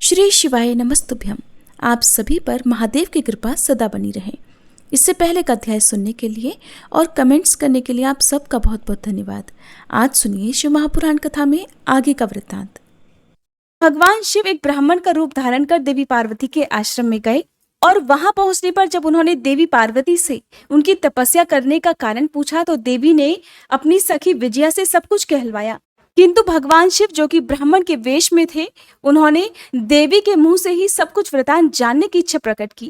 श्री शिवाय नमस्तुभ्यम। आप सभी पर महादेव की कृपा सदा बनी रहे। इससे पहले का अध्याय सुनने के लिए और कमेंट्स करने के लिए आप सबका बहुत बहुत धन्यवाद। आज सुनिए शिव महापुराण कथा में आगे का वृत्तांत। भगवान शिव एक ब्राह्मण का रूप धारण कर देवी पार्वती के आश्रम में गए और वहां पहुंचने पर जब उन्होंने देवी पार्वती से उनकी तपस्या करने का कारण पूछा तो देवी ने अपनी सखी विजया से सब कुछ कहलवाया। किंतु भगवान शिव जो कि ब्राह्मण के वेश में थे, उन्होंने देवी के मुंह से ही सब कुछ वृतांत जानने की इच्छा प्रकट की।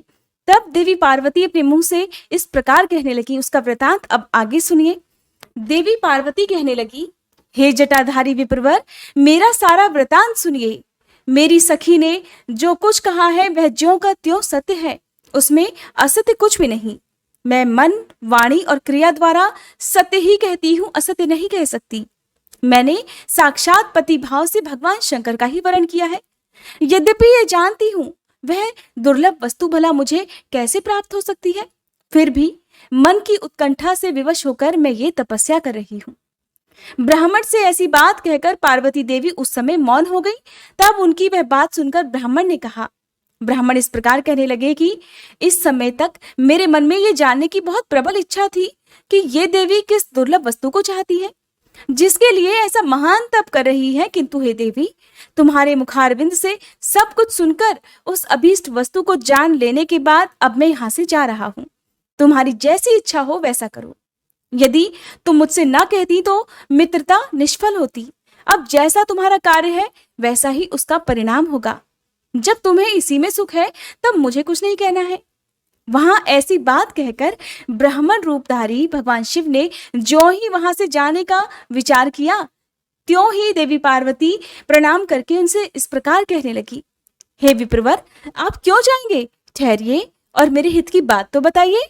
तब देवी पार्वती अपने मुंह से इस प्रकार कहने लगी। उसका वृतांत अब आगे सुनिए। देवी पार्वती कहने लगी, हे जटाधारी विप्रवर, मेरा सारा वृतांत सुनिए। मेरी सखी ने जो कुछ कहा है वह ज्यों का त्यों सत्य है, उसमें असत्य कुछ भी नहीं। मैं मन, वाणी और क्रिया द्वारा सत्य ही कहती हूँ, असत्य नहीं कह सकती। मैंने साक्षात पति भाव से भगवान शंकर का ही वर्ण किया है। यद्यपि ये जानती हूँ वह दुर्लभ वस्तु भला मुझे कैसे प्राप्त हो सकती है, फिर भी मन की उत्कंठा से विवश होकर मैं ये तपस्या कर रही हूँ। ब्राह्मण से ऐसी बात कहकर पार्वती देवी उस समय मौन हो गई। तब उनकी वह बात सुनकर ब्राह्मण ने कहा, ब्राह्मण इस प्रकार कहने लगे कि इस समय तक मेरे मन में ये जानने की बहुत प्रबल इच्छा थी कि ये देवी किस दुर्लभ वस्तु को चाहती है जिसके लिए ऐसा महान तप कर रही है। किंतु हे देवी, तुम्हारे मुखारविंद से सब कुछ सुनकर उस अभीष्ट वस्तु को जान लेने के बाद अब मैं यहाँ से जा रहा हूँ। तुम्हारी जैसी इच्छा हो वैसा करो। यदि तुम मुझसे ना कहती तो मित्रता निष्फल होती। अब जैसा तुम्हारा कार्य है वैसा ही उसका परिणाम होगा। जब तुम्हें इसी में सुख है तब मुझे कुछ नहीं कहना है। वहां ऐसी बात कहकर ब्राह्मण रूपधारी भगवान शिव ने जो ही वहां से जाने का विचार किया, त्यों ही देवी पार्वती प्रणाम करके उनसे इस प्रकार कहने लगी, हे विप्रवर, आप क्यों जाएंगे? ठहरिए और मेरे हित की बात तो बताइए।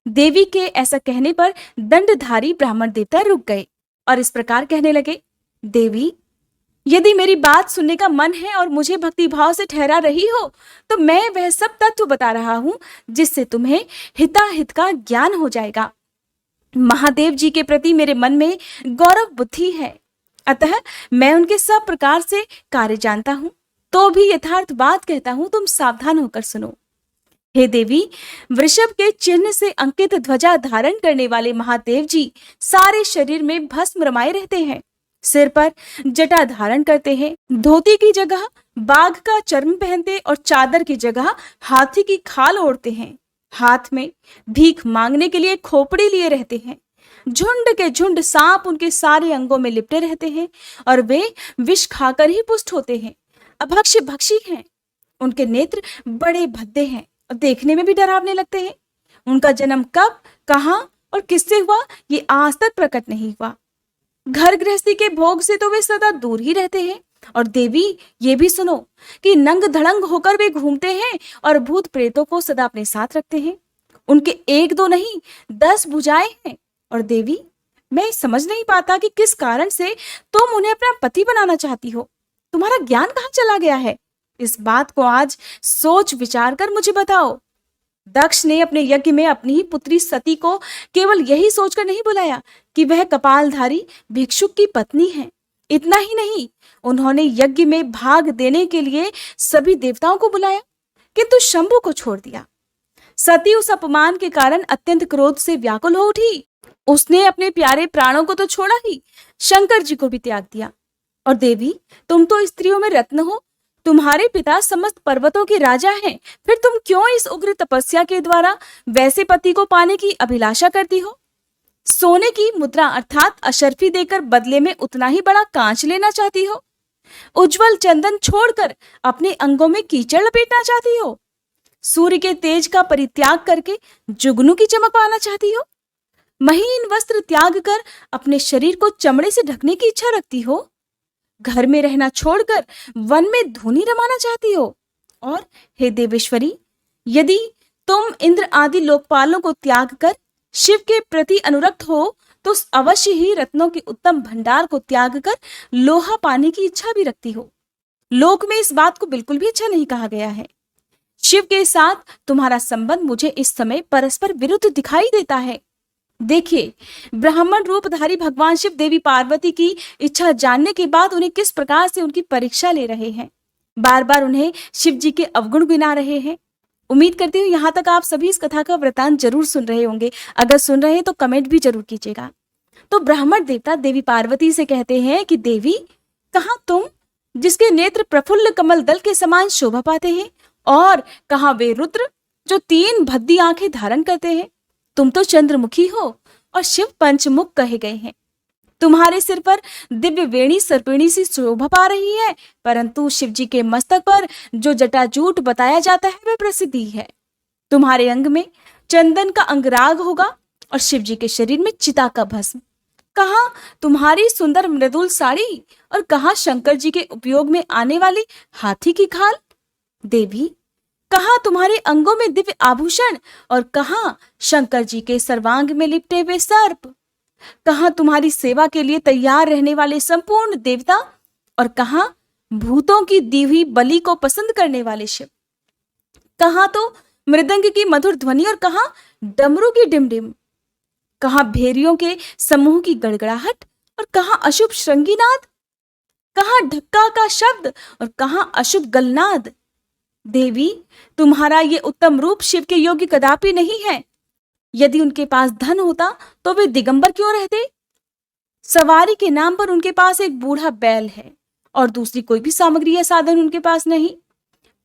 देवी के ऐसा कहने पर दंडधारी ब्राह्मण देवता रुक गए और इस प्रकार कहने लगे, देवी, यदि मेरी बात सुनने का मन है और मुझे भक्ति भाव से ठहरा रही हो तो मैं वह सब तत्व बता रहा हूं जिससे तुम्हें हिताहित का ज्ञान हो जाएगा। महादेव जी के प्रति मेरे मन में गौरव बुद्धि है, अतः मैं उनके सब प्रकार से कार्य जानता हूं। तो भी यथार्थ बात कहता हूं, तुम सावधान होकर सुनो। हे देवी, वृषभ के चिन्ह से अंकित ध्वजा धारण करने वाले महादेव जी सारे शरीर में भस्म रमाए रहते हैं, सिर पर जटा धारण करते हैं, धोती की जगह बाघ का चर्म पहनते और चादर की जगह हाथी की खाल ओढ़ते हैं। हाथ में भीख मांगने के लिए खोपड़ी लिए रहते हैं। झुंड के झुंड सांप उनके सारे अंगों में लिपटे रहते हैं और वे विष खाकर ही पुष्ट होते हैं। अभक्ष्य भक्षी हैं। उनके नेत्र बड़े भद्दे हैं और देखने में भी डरावने लगते हैं। उनका जन्म कब, कहाँ और किससे हुआ ये आज तक प्रकट नहीं हुआ। घर गृहस्थी के भोग से तो वे सदा दूर ही रहते हैं। और देवी, ये भी सुनो कि नंग धड़ंग होकर वे घूमते हैं और भूत प्रेतों को सदा अपने साथ रखते हैं। उनके एक दो नहीं 10 भुजाएं हैं। और देवी, मैं समझ नहीं पाता कि किस कारण से तुम उन्हें अपना पति बनाना चाहती हो। तुम्हारा ज्ञान कहाँ चला गया है? इस बात को आज सोच विचार कर मुझे बताओ। दक्ष ने अपने यज्ञ में अपनी ही पुत्री सती को केवल यही सोचकर नहीं बुलाया कि वह कपालधारी भिक्षुक की पत्नी है। इतना ही नहीं, उन्होंने यज्ञ में भाग देने के लिए सभी देवताओं को बुलाया, किंतु शंभु को छोड़ दिया। सती उस अपमान के कारण अत्यंत क्रोध से व्याकुल हो उठी। उसने अपने प्यारे प्राणों को तो छोड़ा ही, शंकर जी को भी त्याग दिया। और देवी, तुम तो स्त्रियों में रत्न हो। तुम्हारे पिता समस्त पर्वतों के राजा हैं, फिर तुम क्यों इस उग्र तपस्या के द्वारा वैसे पति को पाने की अभिलाषा करती हो? सोने की मुद्रा अर्थात अशर्फी देकर बदले में उतना ही बड़ा कांच लेना चाहती हो? उज्जवल चंदन छोड़कर अपने अंगों में कीचड़ लपेटना चाहती हो? सूर्य के तेज का परित्याग करके जुगनू की चमक पाना चाहती हो? महीन वस्त्र त्याग कर अपने शरीर को चमड़े से ढकने की इच्छा रखती हो? घर में रहना छोड़कर वन में धूनी रमाना चाहती हो? और हे देवेश्वरी, यदि तुम इंद्र आदि लोकपालों को त्याग कर शिव के प्रति अनुरक्त हो तो अवश्य ही रत्नों के उत्तम भंडार को त्याग कर लोहा पाने की इच्छा भी रखती हो। लोक में इस बात को बिल्कुल भी अच्छा नहीं कहा गया है। शिव के साथ तुम्हारा संबंध मुझे इस समय परस्पर विरुद्ध दिखाई देता है। देखिए, ब्राह्मण रूपधारी भगवान शिव देवी पार्वती की इच्छा जानने के बाद उन्हें किस प्रकार से उनकी परीक्षा ले रहे हैं। बार बार उन्हें शिव जी के अवगुण गिना रहे हैं। उम्मीद करती हूँ यहाँ तक आप सभी इस कथा का वृतांत जरूर सुन रहे होंगे। अगर सुन रहे हैं तो कमेंट भी जरूर कीजिएगा। तो ब्राह्मण देवता देवी पार्वती से कहते हैं कि देवी, कहाँ तुम जिसके नेत्र प्रफुल्ल कमल दल के समान शोभा पाते हैं, और कहाँ वे रुद्र जो 3 भद्दी आंखें धारण करते हैं। तुम तो चंद्रमुखी हो और शिव पंचमुख कहे गए हैं। तुम्हारे सिर पर दिव्य वेणी सर्पिणी सी शोभा पा रही है, परंतु शिव जी के मस्तक पर जो जटाजूट बताया जाता है वह प्रसिद्धि है। तुम्हारे अंग में चंदन का अंगराग होगा और शिव जी के शरीर में चिता का भस्म। कहाँ तुम्हारी सुंदर मृदुल साड़ी, और कहाँ शंकर जी के उपयोग में आने वाली हाथी की खाल। देवी, कहाँ तुम्हारे अंगों में दिव्य आभूषण, और कहाँ शंकर जी के सर्वांग में लिपटे हुए सर्प। कहाँ तुम्हारी सेवा के लिए तैयार रहने वाले संपूर्ण देवता, और कहाँ भूतों की दी हुई बलि को पसंद करने वाले शिव। कहाँ तो मृदंग की मधुर ध्वनि, और कहाँ डमरू की डिमडिम। कहाँ भेरियों के समूह की गड़गड़ाहट, और कहाँ अशुभ श्रृंगीनाद। कहाँ ढक्का का शब्द, और कहाँ अशुभ गलनाद। देवी, तुम्हारा ये उत्तम रूप शिव के योग्य कदापि नहीं है। यदि उनके पास धन होता तो वे दिगंबर क्यों रहते। सवारी के नाम पर उनके पास एक बूढ़ा बैल है, और दूसरी कोई भी सामग्री या साधन उनके पास नहीं।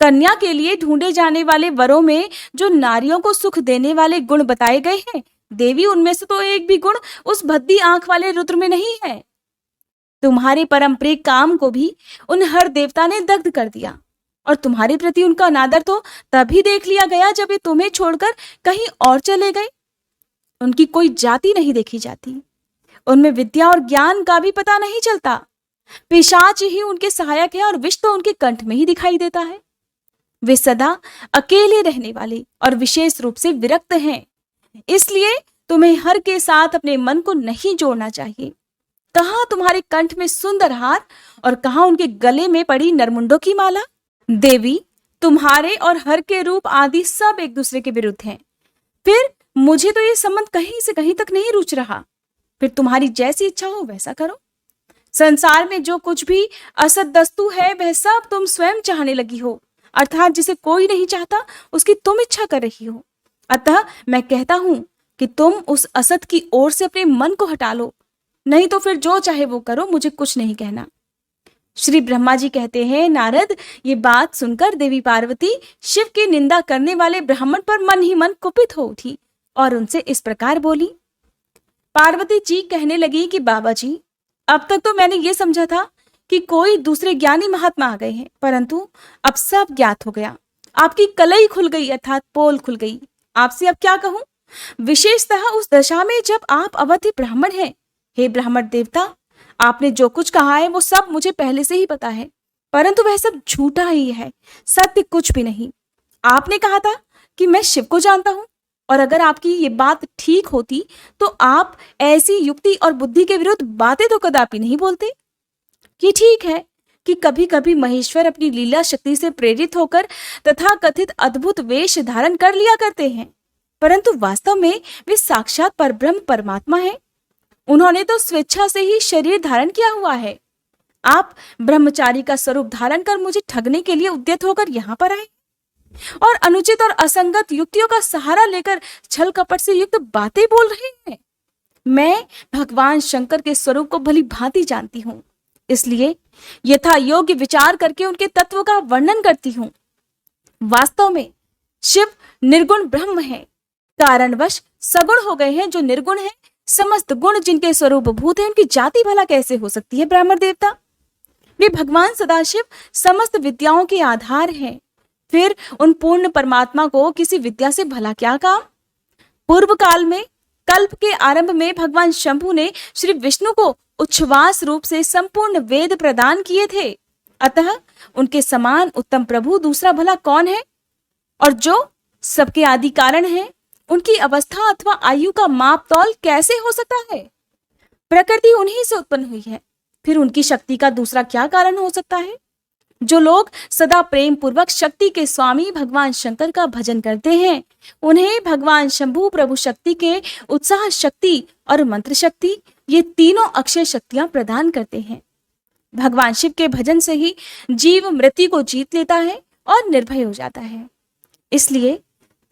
कन्या के लिए ढूंढे जाने वाले वरों में जो नारियों को सुख देने वाले गुण बताए गए हैं, देवी, उनमें से तो एक भी गुण उस भद्दी आंख वाले रुद्र में नहीं है। तुम्हारे परम प्रिय काम को भी उन हर देवता ने दग्ध कर दिया, और तुम्हारे प्रति उनका अनादर तो तभी देख लिया गया जब ये तुम्हें छोड़कर कहीं और चले गए। उनकी कोई जाति नहीं देखी जाती, उनमें विद्या और ज्ञान का भी पता नहीं चलता। पिशाच ही उनके सहायक है, और विष तो उनके कंठ में ही दिखाई देता है। वे सदा अकेले रहने वाले और विशेष रूप से विरक्त हैं, इसलिए तुम्हें हर के साथ अपने मन को नहीं जोड़ना चाहिए। कहाँ तुम्हारे कंठ में सुंदर हार, और कहाँ उनके गले में पड़ी नरमुंडों की माला। देवी, तुम्हारे और हर के रूप आदि सब एक दूसरे के विरुद्ध हैं। फिर मुझे तो ये संबंध कहीं से कहीं तक नहीं रुच रहा। फिर तुम्हारी जैसी इच्छा हो वैसा करो। संसार में जो कुछ भी असद वस्तु है वह सब तुम स्वयं चाहने लगी हो, अर्थात जिसे कोई नहीं चाहता उसकी तुम इच्छा कर रही हो। अतः मैं कहता हूं कि तुम उस असत की ओर से अपने मन को हटा लो, नहीं तो फिर जो चाहे वो करो, मुझे कुछ नहीं कहना। श्री ब्रह्मा जी कहते हैं, नारद, ये बात सुनकर देवी पार्वती शिव की निंदा करने वाले ब्राह्मण पर मन ही मन कुपित हो उठी और उनसे इस प्रकार बोली। पार्वती जी कहने लगी कि बाबा जी, अब तक तो मैंने ये समझा था कि कोई दूसरे ज्ञानी महात्मा आ गए हैं, परंतु अब सब ज्ञात हो गया। आपकी कलई खुल गई, अर्थात पोल खुल गई। आपसे अब क्या कहूं, विशेषतः उस दशा में जब आप अवधि ब्राह्मण हैं। हे ब्राह्मण देवता, आपने जो कुछ कहा है वो सब मुझे पहले से ही पता है, परंतु वह सब झूठा ही है, सत्य कुछ भी नहीं। आपने कहा था कि मैं शिव को जानता हूं, और अगर आपकी ये बात ठीक होती तो आप ऐसी युक्ति और बुद्धि के विरुद्ध बातें तो कदापि नहीं बोलते। ये ठीक है कि कभी कभी महेश्वर अपनी लीला शक्ति से प्रेरित होकर तथा कथित अद्भुत वेश धारण कर लिया करते हैं, परंतु वास्तव में वे साक्षात परब्रह्म परमात्मा है। उन्होंने तो स्वेच्छा से ही शरीर धारण किया हुआ है। आप ब्रह्मचारी का स्वरूप धारण कर मुझे ठगने के लिए उद्यत होकर यहाँ पर आए, और अनुचित और असंगत युक्तियों का सहारा लेकर छल कपट से युक्त बातें बोल रहे हैं। मैं भगवान शंकर के स्वरूप को भली भांति जानती हूँ, इसलिए यथा योग्य विचार करके उनके तत्व का वर्णन करती हूँ। वास्तव में शिव निर्गुण ब्रह्म है, कारणवश सगुण हो गए हैं जो निर्गुण है। समस्त गुण जिनके स्वरूप भूत है, उनकी जाति भला कैसे हो सकती है ब्राह्मण देवता। वे भगवान सदाशिव समस्त विद्याओं के आधार हैं। फिर उन पूर्ण परमात्मा को किसी विद्या से भला क्या काम। पूर्व काल में कल्प के आरंभ में भगवान शंभु ने श्री विष्णु को उच्छ्वास रूप से संपूर्ण वेद प्रदान किए थे, अतः उनके समान उत्तम प्रभु दूसरा भला कौन है। और जो सबके आदि कारण है, उनकी अवस्था अथवा आयु का माप तौल कैसे हो सकता है। प्रकृति उन्हीं से उत्पन्न हुई है, फिर उनकी शक्ति का दूसरा क्या कारण हो सकता है। जो लोग सदा प्रेम पूर्वक शक्ति के स्वामी भगवान शंकर का भजन करते हैं, उन्हें भगवान शंभु प्रभु शक्ति के उत्साह शक्ति और मंत्र शक्ति, ये तीनों अक्षय शक्तियां प्रदान करते हैं। भगवान शिव के भजन से ही जीव मृत्यु को जीत लेता है और निर्भय हो जाता है। इसलिए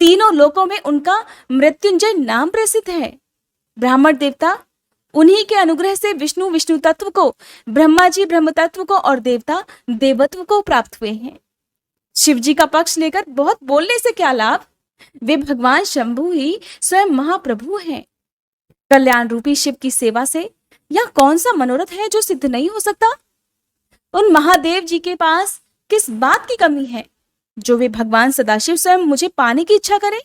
तीनों लोकों में उनका मृत्युंजय नाम प्रसिद्ध है। ब्राह्मण देवता उन्हीं के अनुग्रह से विष्णु विष्णु तत्व को, ब्रह्मा जी ब्रह्म तत्व को और देवता देवत्व को प्राप्त हुए हैं। शिव जी का पक्ष लेकर बहुत बोलने से क्या लाभ, वे भगवान शंभु ही स्वयं महाप्रभु हैं। कल्याण रूपी शिव की सेवा से यह कौन सा मनोरथ है जो सिद्ध नहीं हो सकता। उन महादेव जी के पास किस बात की कमी है जो वे भगवान सदाशिव स्वयं मुझे पाने की इच्छा करें।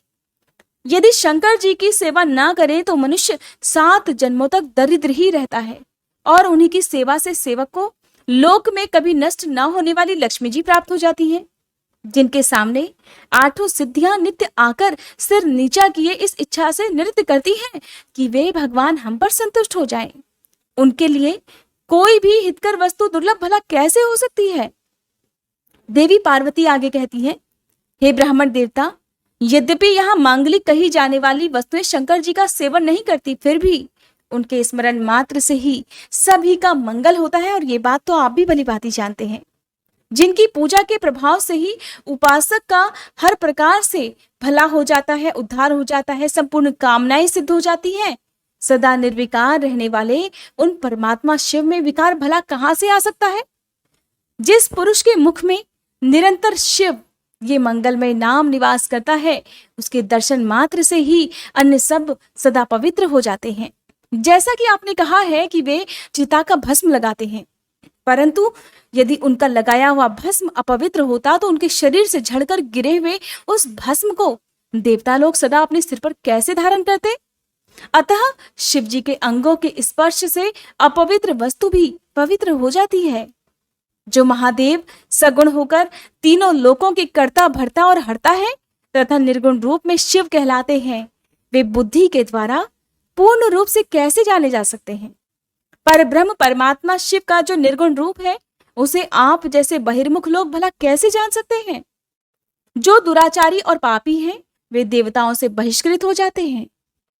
यदि शंकर जी की सेवा ना करे तो मनुष्य 7 जन्मों तक दरिद्र ही रहता है और उन्हीं की सेवा से सेवक को लोक में कभी नष्ट न होने वाली लक्ष्मी जी प्राप्त हो जाती हैं, जिनके सामने 8 सिद्धियां नित्य आकर सिर नीचा किए इस इच्छा से नृत्य करती हैं कि वे भगवान हम पर संतुष्ट हो जाएं। उनके लिए कोई भी हितकर वस्तु दुर्लभ भला कैसे हो सकती है। देवी पार्वती आगे कहती हैं, हे ब्राह्मण देवता, यद्यपि यहाँ मांगलिक कही जाने वाली वस्तुएं शंकर जी का सेवन नहीं करती, फिर भी उनके स्मरण मात्र से ही सभी का मंगल होता है। और ये बात तो आप भी भली भांति जानते हैं। जिनकी पूजा के प्रभाव से ही उपासक का हर प्रकार से भला हो जाता है, उद्धार हो जाता है, संपूर्ण कामनाएं सिद्ध हो जाती हैं। सदा निर्विकार रहने वाले उन परमात्मा शिव में विकार भला कहां से आ सकता है। जिस पुरुष के मुख में निरंतर शिव ये मंगलमय नाम निवास करता है, उसके दर्शन मात्र से ही अन्य सब सदा पवित्र हो जाते हैं। जैसा कि आपने कहा है कि वे चिता का भस्म लगाते हैं, परंतु यदि उनका लगाया हुआ भस्म अपवित्र होता तो उनके शरीर से झड़कर गिरे हुए उस भस्म को देवता लोग सदा अपने सिर पर कैसे धारण करते। अतः शिव जी के अंगों के स्पर्श से अपवित्र वस्तु भी पवित्र हो जाती है। जो महादेव सगुण होकर तीनों लोकों के कर्ता भरता और हरता है तथा निर्गुण रूप में शिव कहलाते हैं, वे बुद्धि के द्वारा पूर्ण रूप से कैसे जाने जा सकते हैं। पर ब्रह्म परमात्मा शिव का जो निर्गुण रूप है उसे आप जैसे बहिर्मुख लोग भला कैसे जान सकते हैं। जो दुराचारी और पापी हैं वे देवताओं से बहिष्कृत हो जाते हैं।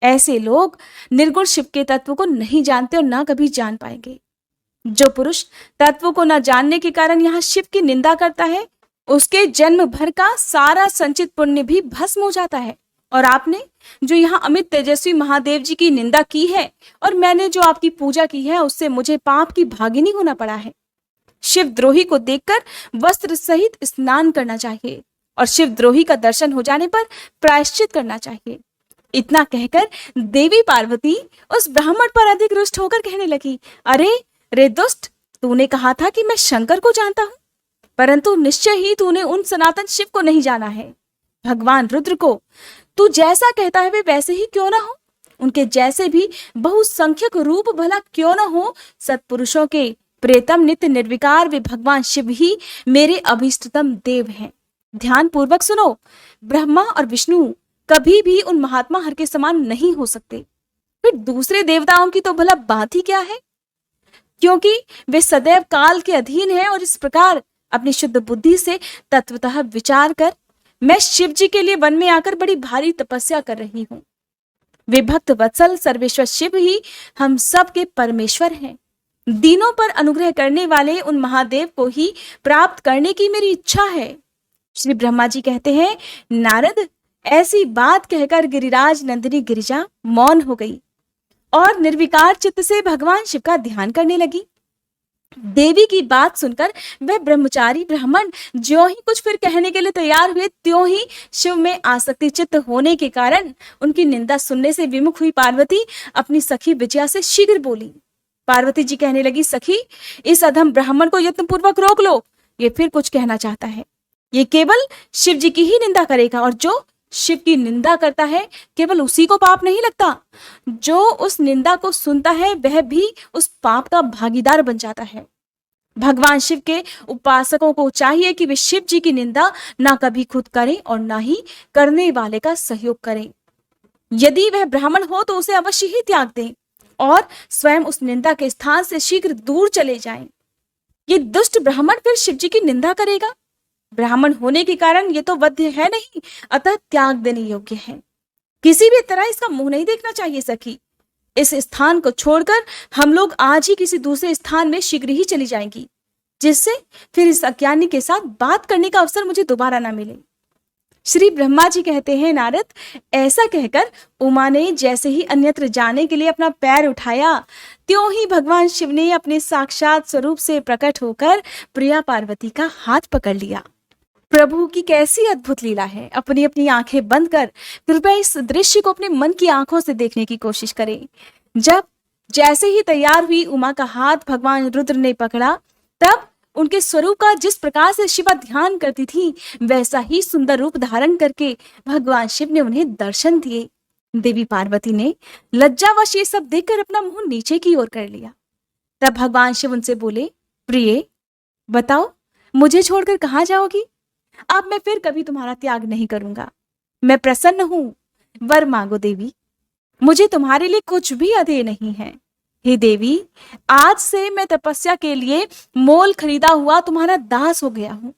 ऐसे लोग निर्गुण शिव के तत्व को नहीं जानते और ना कभी जान पाएंगे। जो पुरुष तत्व को न जानने के कारण यहाँ शिव की निंदा करता है, उसके जन्म भर का सारा संचित पुण्य भी भस्म हो जाता है। और आपने जो यहाँ अमित तेजस्वी महादेव जी की निंदा की है और मैंने जो आपकी पूजा की है, उससे मुझे पाप की भागिनी होना पड़ा है। शिव द्रोही को देखकर वस्त्र सहित स्नान करना चाहिए और शिव द्रोही का दर्शन हो जाने पर प्रायश्चित करना चाहिए। इतना कहकर देवी पार्वती उस ब्राह्मण पर अधिक रुष्ट होकर कहने लगी, अरे रे दुष्ट, तूने कहा था कि मैं शंकर को जानता हूं, परंतु निश्चय ही तूने उन सनातन शिव को नहीं जाना है। भगवान रुद्र को तू जैसा कहता है वे वैसे ही क्यों ना हो, उनके जैसे भी बहुसंख्यक रूप भला क्यों ना हो, सत्पुरुषों के प्रेतम नित्य निर्विकार वे भगवान शिव ही मेरे अभीष्टतम देव हैं। ध्यान पूर्वक सुनो, ब्रह्मा और विष्णु कभी भी उन महात्मा हर के समान नहीं हो सकते। फिर दूसरे देवताओं की तो भला बात ही क्या है, क्योंकि वे सदैव काल के अधीन हैं। और इस प्रकार अपनी शुद्ध बुद्धि से तत्वतः विचार कर मैं शिव जी के लिए वन में आकर बड़ी भारी तपस्या कर रही हूँ। वे भक्त वत्सल सर्वेश्वर शिव ही हम सब के परमेश्वर हैं। दीनों पर अनुग्रह करने वाले उन महादेव को ही प्राप्त करने की मेरी इच्छा है। श्री ब्रह्मा जी कहते हैं, नारद, ऐसी बात कहकर गिरिराज नंदिनी गिरिजा मौन हो गई और निर्विकार चित्त से भगवान शिव का ध्यान करने लगी। देवी की बात सुनकर वह ब्रह्मचारी ब्राह्मण ज्यों ही कुछ फिर कहने के लिए तैयार हुए, त्यों ही शिव में आसक्ति चित्त होने के कारण उनकी निंदा सुनने से विमुख हुई पार्वती अपनी सखी विजया से शीघ्र बोली। पार्वती जी कहने लगी, सखी, इस अधम ब्राह्मण को यत्नपूर्वक रोक लो, ये फिर कुछ कहना चाहता है। ये केवल शिव जी की ही निंदा करेगा और जो शिव की निंदा करता है केवल उसी को पाप नहीं लगता, जो उस निंदा को सुनता है वह भी उस पाप का भागीदार बन जाता है। भगवान शिव के उपासकों को चाहिए कि वे शिव जी की निंदा ना कभी खुद करें और ना ही करने वाले का सहयोग करें। यदि वह ब्राह्मण हो तो उसे अवश्य ही त्याग दें और स्वयं उस निंदा के स्थान से शीघ्र दूर चले जाएं। ये दुष्ट ब्राह्मण फिर शिव जी की निंदा करेगा। ब्राह्मण होने के कारण ये तो वध्य है नहीं, अतः त्याग देने योग्य है। किसी भी तरह इसका मुंह नहीं देखना चाहिए सखी। इस स्थान को छोड़कर हम लोग आज ही किसी दूसरे स्थान में शीघ्र ही चली जाएंगी, जिससे फिर इस अज्ञानी के साथ बात करने का अवसर मुझे दोबारा ना मिले। श्री ब्रह्मा जी कहते हैं, नारद, ऐसा कहकर उमा ने जैसे ही अन्यत्र जाने के लिए अपना पैर उठाया, त्यों ही भगवान शिव ने अपने साक्षात स्वरूप से प्रकट होकर प्रिया पार्वती का हाथ पकड़ लिया। प्रभु की कैसी अद्भुत लीला है। अपनी अपनी आंखें बंद कर कृपया इस दृश्य को अपने मन की आंखों से देखने की कोशिश करें। जब जैसे ही तैयार हुई उमा का हाथ भगवान रुद्र ने पकड़ा, तब उनके स्वरूप का जिस प्रकार से शिवा ध्यान करती थी, वैसा ही सुंदर रूप धारण करके भगवान शिव ने उन्हें दर्शन दिए। देवी पार्वती ने लज्जावश ये सब देखकर अपना मुंह नीचे की ओर कर लिया। तब भगवान शिव उनसे बोले, प्रिय, बताओ मुझे छोड़कर कहाँ जाओगी? अब मैं फिर कभी तुम्हारा त्याग नहीं करूंगा। मैं प्रसन्न हूं, वर मांगो देवी, मुझे तुम्हारे लिए कुछ भी अधेय नहीं है। हे देवी, आज से मैं तपस्या के लिए मोल खरीदा हुआ तुम्हारा दास हो गया हूं।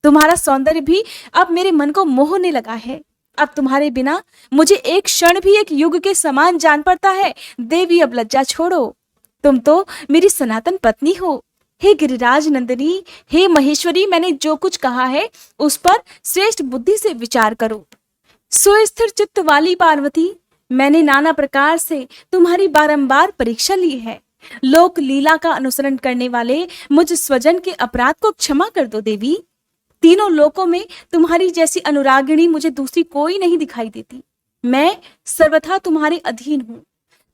तुम्हारा सौंदर्य भी अब मेरे मन को मोहने लगा है। अब तुम्हारे बिना मुझे एक क्षण भी एक युग के समान जान पड़ता है। देवी, अब लज्जा छोड़ो, तुम तो मेरी सनातन पत्नी हो। हे गिरिराज नंदिनी, हे महेश्वरी, मैंने जो कुछ कहा है उस पर श्रेष्ठ बुद्धि से विचार करो। सुस्थिर चित्त वाली पार्वती, मैंने नाना प्रकार से तुम्हारी बारंबार परीक्षा ली है। लोक लीला का अनुसरण करने वाले मुझ स्वजन के अपराध को क्षमा कर दो देवी। तीनों लोकों में तुम्हारी जैसी अनुरागिणी मुझे दूसरी कोई नहीं दिखाई देती। मैं सर्वथा तुम्हारे अधीन हूँ,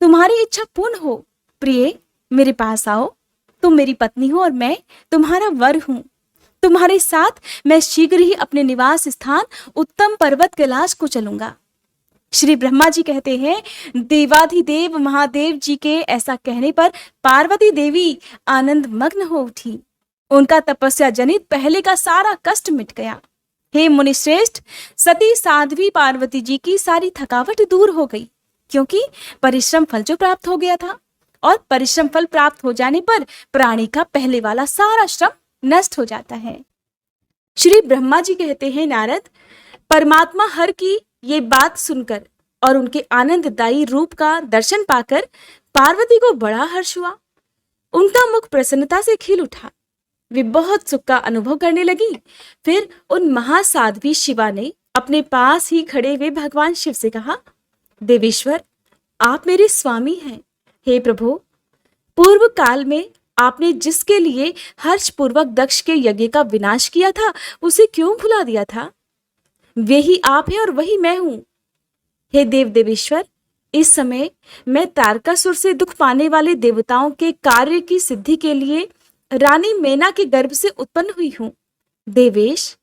तुम्हारी इच्छा पूर्ण हो। प्रिय, मेरे पास आओ, तुम मेरी पत्नी हो और मैं तुम्हारा वर हूँ। तुम्हारे साथ मैं शीघ्र ही अपने निवास स्थान उत्तम पर्वत कैलाश को चलूंगा। श्री ब्रह्मा जी कहते हैं, देवाधिदेव महादेव जी के ऐसा कहने पर पार्वती देवी आनंद मग्न हो उठी। उनका तपस्या जनित पहले का सारा कष्ट मिट गया। हे मुनिश्रेष्ठ, सती साध्वी पार्वती जी की सारी थकावट दूर हो गई, क्योंकि परिश्रम फल जो प्राप्त हो गया था, और परिश्रम फल प्राप्त हो जाने पर प्राणी का पहले वाला सारा श्रम नष्ट हो जाता है। श्री ब्रह्मा जी कहते हैं, नारद, परमात्मा हर की ये बात सुनकर और उनके आनंददायी रूप का दर्शन पाकर पार्वती को बड़ा हर्ष हुआ। उनका मुख प्रसन्नता से खिल उठा। वे बहुत सुख का अनुभव करने लगी। फिर उन महासाध्वी शिवा ने अपने पास ही खड़े हुए भगवान शिव से कहा, देवेश्वर, आप मेरे स्वामी हैं। हे प्रभु, पूर्व काल में आपने जिसके लिए हर्ष पूर्वक दक्ष के यज्ञ का विनाश किया था, उसे क्यों भुला दिया था? वे ही आप हैं और वही मैं हूं। हे देव देवेश्वर, इस समय मैं तारकासुर से दुख पाने वाले देवताओं के कार्य की सिद्धि के लिए रानी मैना के गर्भ से उत्पन्न हुई हूं। देवेश,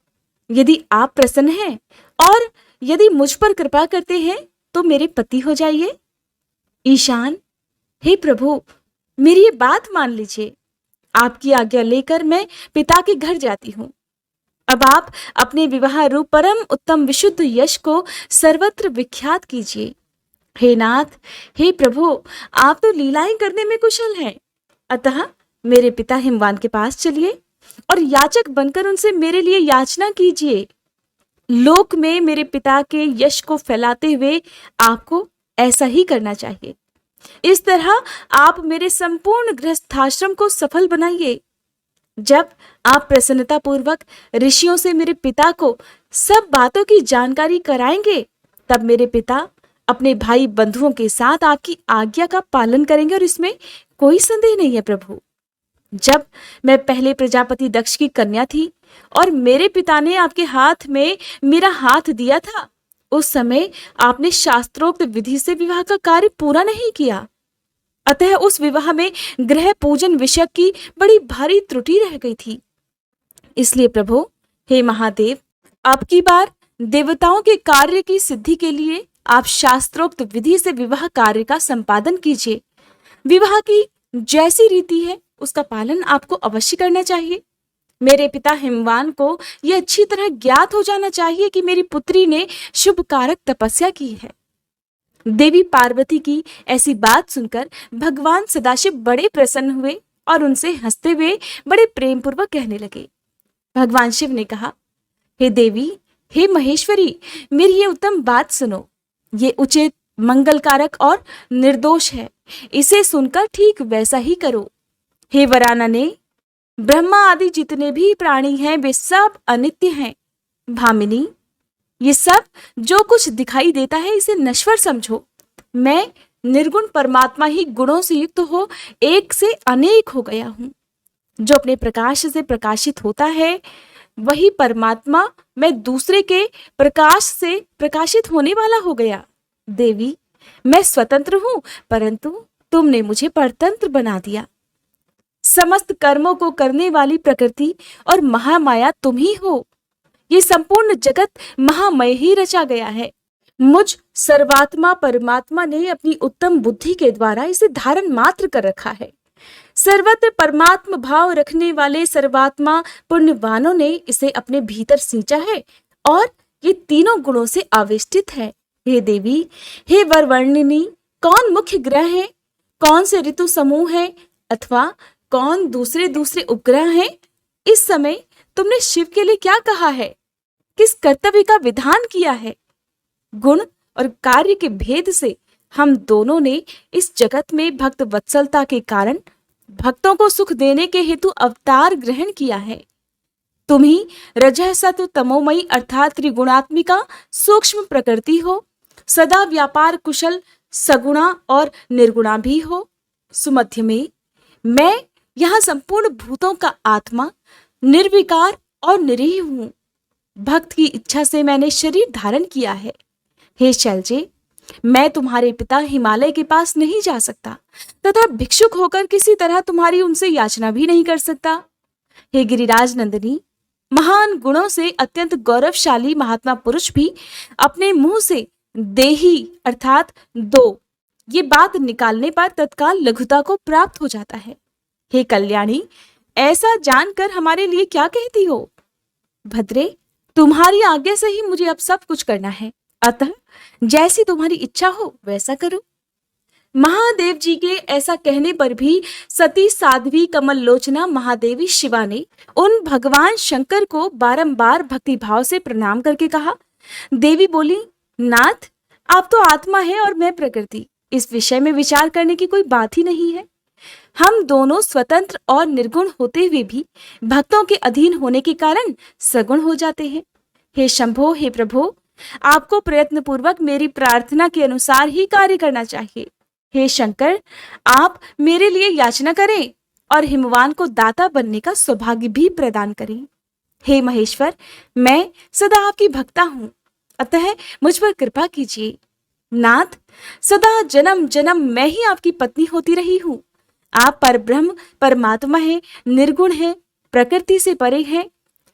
यदि आप प्रसन्न हैं और यदि मुझ पर कृपा करते हैं तो मेरे पति हो जाइए। ईशान, हे प्रभु, मेरी ये बात मान लीजिए। आपकी आज्ञा लेकर मैं पिता के घर जाती हूँ। अब आप अपने विवाह रूप परम उत्तम विशुद्ध यश को सर्वत्र विख्यात कीजिए। हे नाथ, हे प्रभु, आप तो लीलाएं करने में कुशल हैं। अतः मेरे पिता हिमवान के पास चलिए और याचक बनकर उनसे मेरे लिए याचना कीजिए। लोक में मेरे पिता के यश को फैलाते हुए आपको ऐसा ही करना चाहिए। इस तरह आप मेरे संपूर्ण गृहस्थाश्रम को सफल बनाइए। जब आप प्रसन्नता पूर्वक ऋषियों से मेरे पिता को सब बातों की जानकारी कराएंगे, तब मेरे पिता अपने भाई बंधुओं के साथ आपकी आज्ञा का पालन करेंगे और इसमें कोई संदेह नहीं है प्रभु। जब मैं पहले प्रजापति दक्ष की कन्या थी और मेरे पिता ने आपके हाथ में मेरा हाथ दिया था, उस समय आपने शास्त्रोक्त विधि से विवाह का कार्य पूरा नहीं किया। अतः उस विवाह में गृह पूजन विषय की बड़ी भारी त्रुटि रह गई थी। इसलिए प्रभु, हे महादेव, आपकी बार देवताओं के कार्य की सिद्धि के लिए आप शास्त्रोक्त विधि से विवाह कार्य का संपादन कीजिए। विवाह की जैसी रीति है उसका पालन आपको अवश्य करना चाहिए। मेरे पिता हिमवान को यह अच्छी तरह ज्ञात हो जाना चाहिए कि मेरी पुत्री ने शुभ कारक तपस्या की है। देवी पार्वती की ऐसी बात सुनकर भगवान सदाशिव बड़े प्रसन्न हुए और उनसे हंसते हुए बड़े प्रेम पूर्वक कहने लगे। भगवान शिव ने कहा, हे देवी, हे महेश्वरी, मेरी ये उत्तम बात सुनो। ये उचित, मंगलकारक और निर्दोष है। इसे सुनकर ठीक वैसा ही करो। हे वरानने, ब्रह्मा आदि जितने भी प्राणी हैं वे सब अनित्य हैं। भामिनी, ये सब जो कुछ दिखाई देता है इसे नश्वर समझो। मैं निर्गुण परमात्मा ही गुणों से युक्त हो एक से अनेक हो गया हूं। जो अपने प्रकाश से प्रकाशित होता है वही परमात्मा मैं दूसरे के प्रकाश से प्रकाशित होने वाला हो गया। देवी, मैं स्वतंत्र हूं, परंतु तुमने मुझे परतंत्र बना दिया। समस्त कर्मों को करने वाली प्रकृति और महामाया तुम ही हो। ये संपूर्ण जगत महामय ही रचा गया है। मुझ सर्वात्मा परमात्मा ने अपनी उत्तम बुद्धि के द्वारा इसे धारण मात्र कर रखा है। सर्वत्र परमात्म भाव रखने वाले सर्वात्मा पुण्यवानों ने इसे अपने भीतर सींचा है और ये तीनों गुणों से आवेष्टित है। हे देवी, हे वरवर्णिनी, कौन मुख्य ग्रह है, कौन से ऋतु समूह है अथवा कौन दूसरे दूसरे उपग्रह हैं? इस समय तुमने शिव के लिए क्या कहा है, किस कर्तव्य का विधान किया है? गुण और कार्य के भेद से हम दोनों ने इस जगत में भक्त वत्सलता के कारण भक्तों को सुख देने के हेतु अवतार ग्रहण किया है। तुम ही रजः सत्व तमोमयी अर्थात त्रिगुणात्मिका सूक्ष्म प्रकृति हो, सदा व्यापार कुशल सगुणा और निर्गुणा भी हो। सुमध्य में मैं यहाँ संपूर्ण भूतों का आत्मा, निर्विकार और निरीह हूं। भक्त की इच्छा से मैंने शरीर धारण किया है। हे शैलजे, मैं तुम्हारे पिता हिमालय के पास नहीं जा सकता तथा भिक्षुक होकर किसी तरह तुम्हारी उनसे याचना भी नहीं कर सकता। हे गिरिराज नंदिनी, महान गुणों से अत्यंत गौरवशाली महात्मा पुरुष भी अपने मुंह से देही अर्थात दो ये बात निकालने पर तत्काल लघुता को प्राप्त हो जाता है। हे कल्याणी, ऐसा जानकर हमारे लिए क्या कहती हो? भद्रे, तुम्हारी आज्ञा से ही मुझे अब सब कुछ करना है, अतः जैसी तुम्हारी इच्छा हो वैसा करो। महादेव जी के ऐसा कहने पर भी सती साध्वी कमल लोचना महादेवी शिवा ने उन भगवान शंकर को बारंबार भक्ति भाव से प्रणाम करके कहा। देवी बोली, नाथ, आप तो आत्मा है और मैं प्रकृति, इस विषय में विचार करने की कोई बात ही नहीं है। हम दोनों स्वतंत्र और निर्गुण होते हुए भी भक्तों के अधीन होने के कारण सगुण हो जाते हैं। हे शंभो, हे प्रभो, आपको प्रयत्न पूर्वक मेरी प्रार्थना के अनुसार ही कार्य करना चाहिए। हे शंकर, आप मेरे लिए याचना करें और हिमवान को दाता बनने का सौभाग्य भी प्रदान करें। हे महेश्वर, मैं सदा आपकी भक्ता हूं, अतः मुझ पर कृपा कीजिए। नाथ, सदा जन्म जन्म मैं ही आपकी पत्नी होती रही हूं। आप परब्रह्म परमात्मा हैं, निर्गुण हैं, प्रकृति से परे हैं,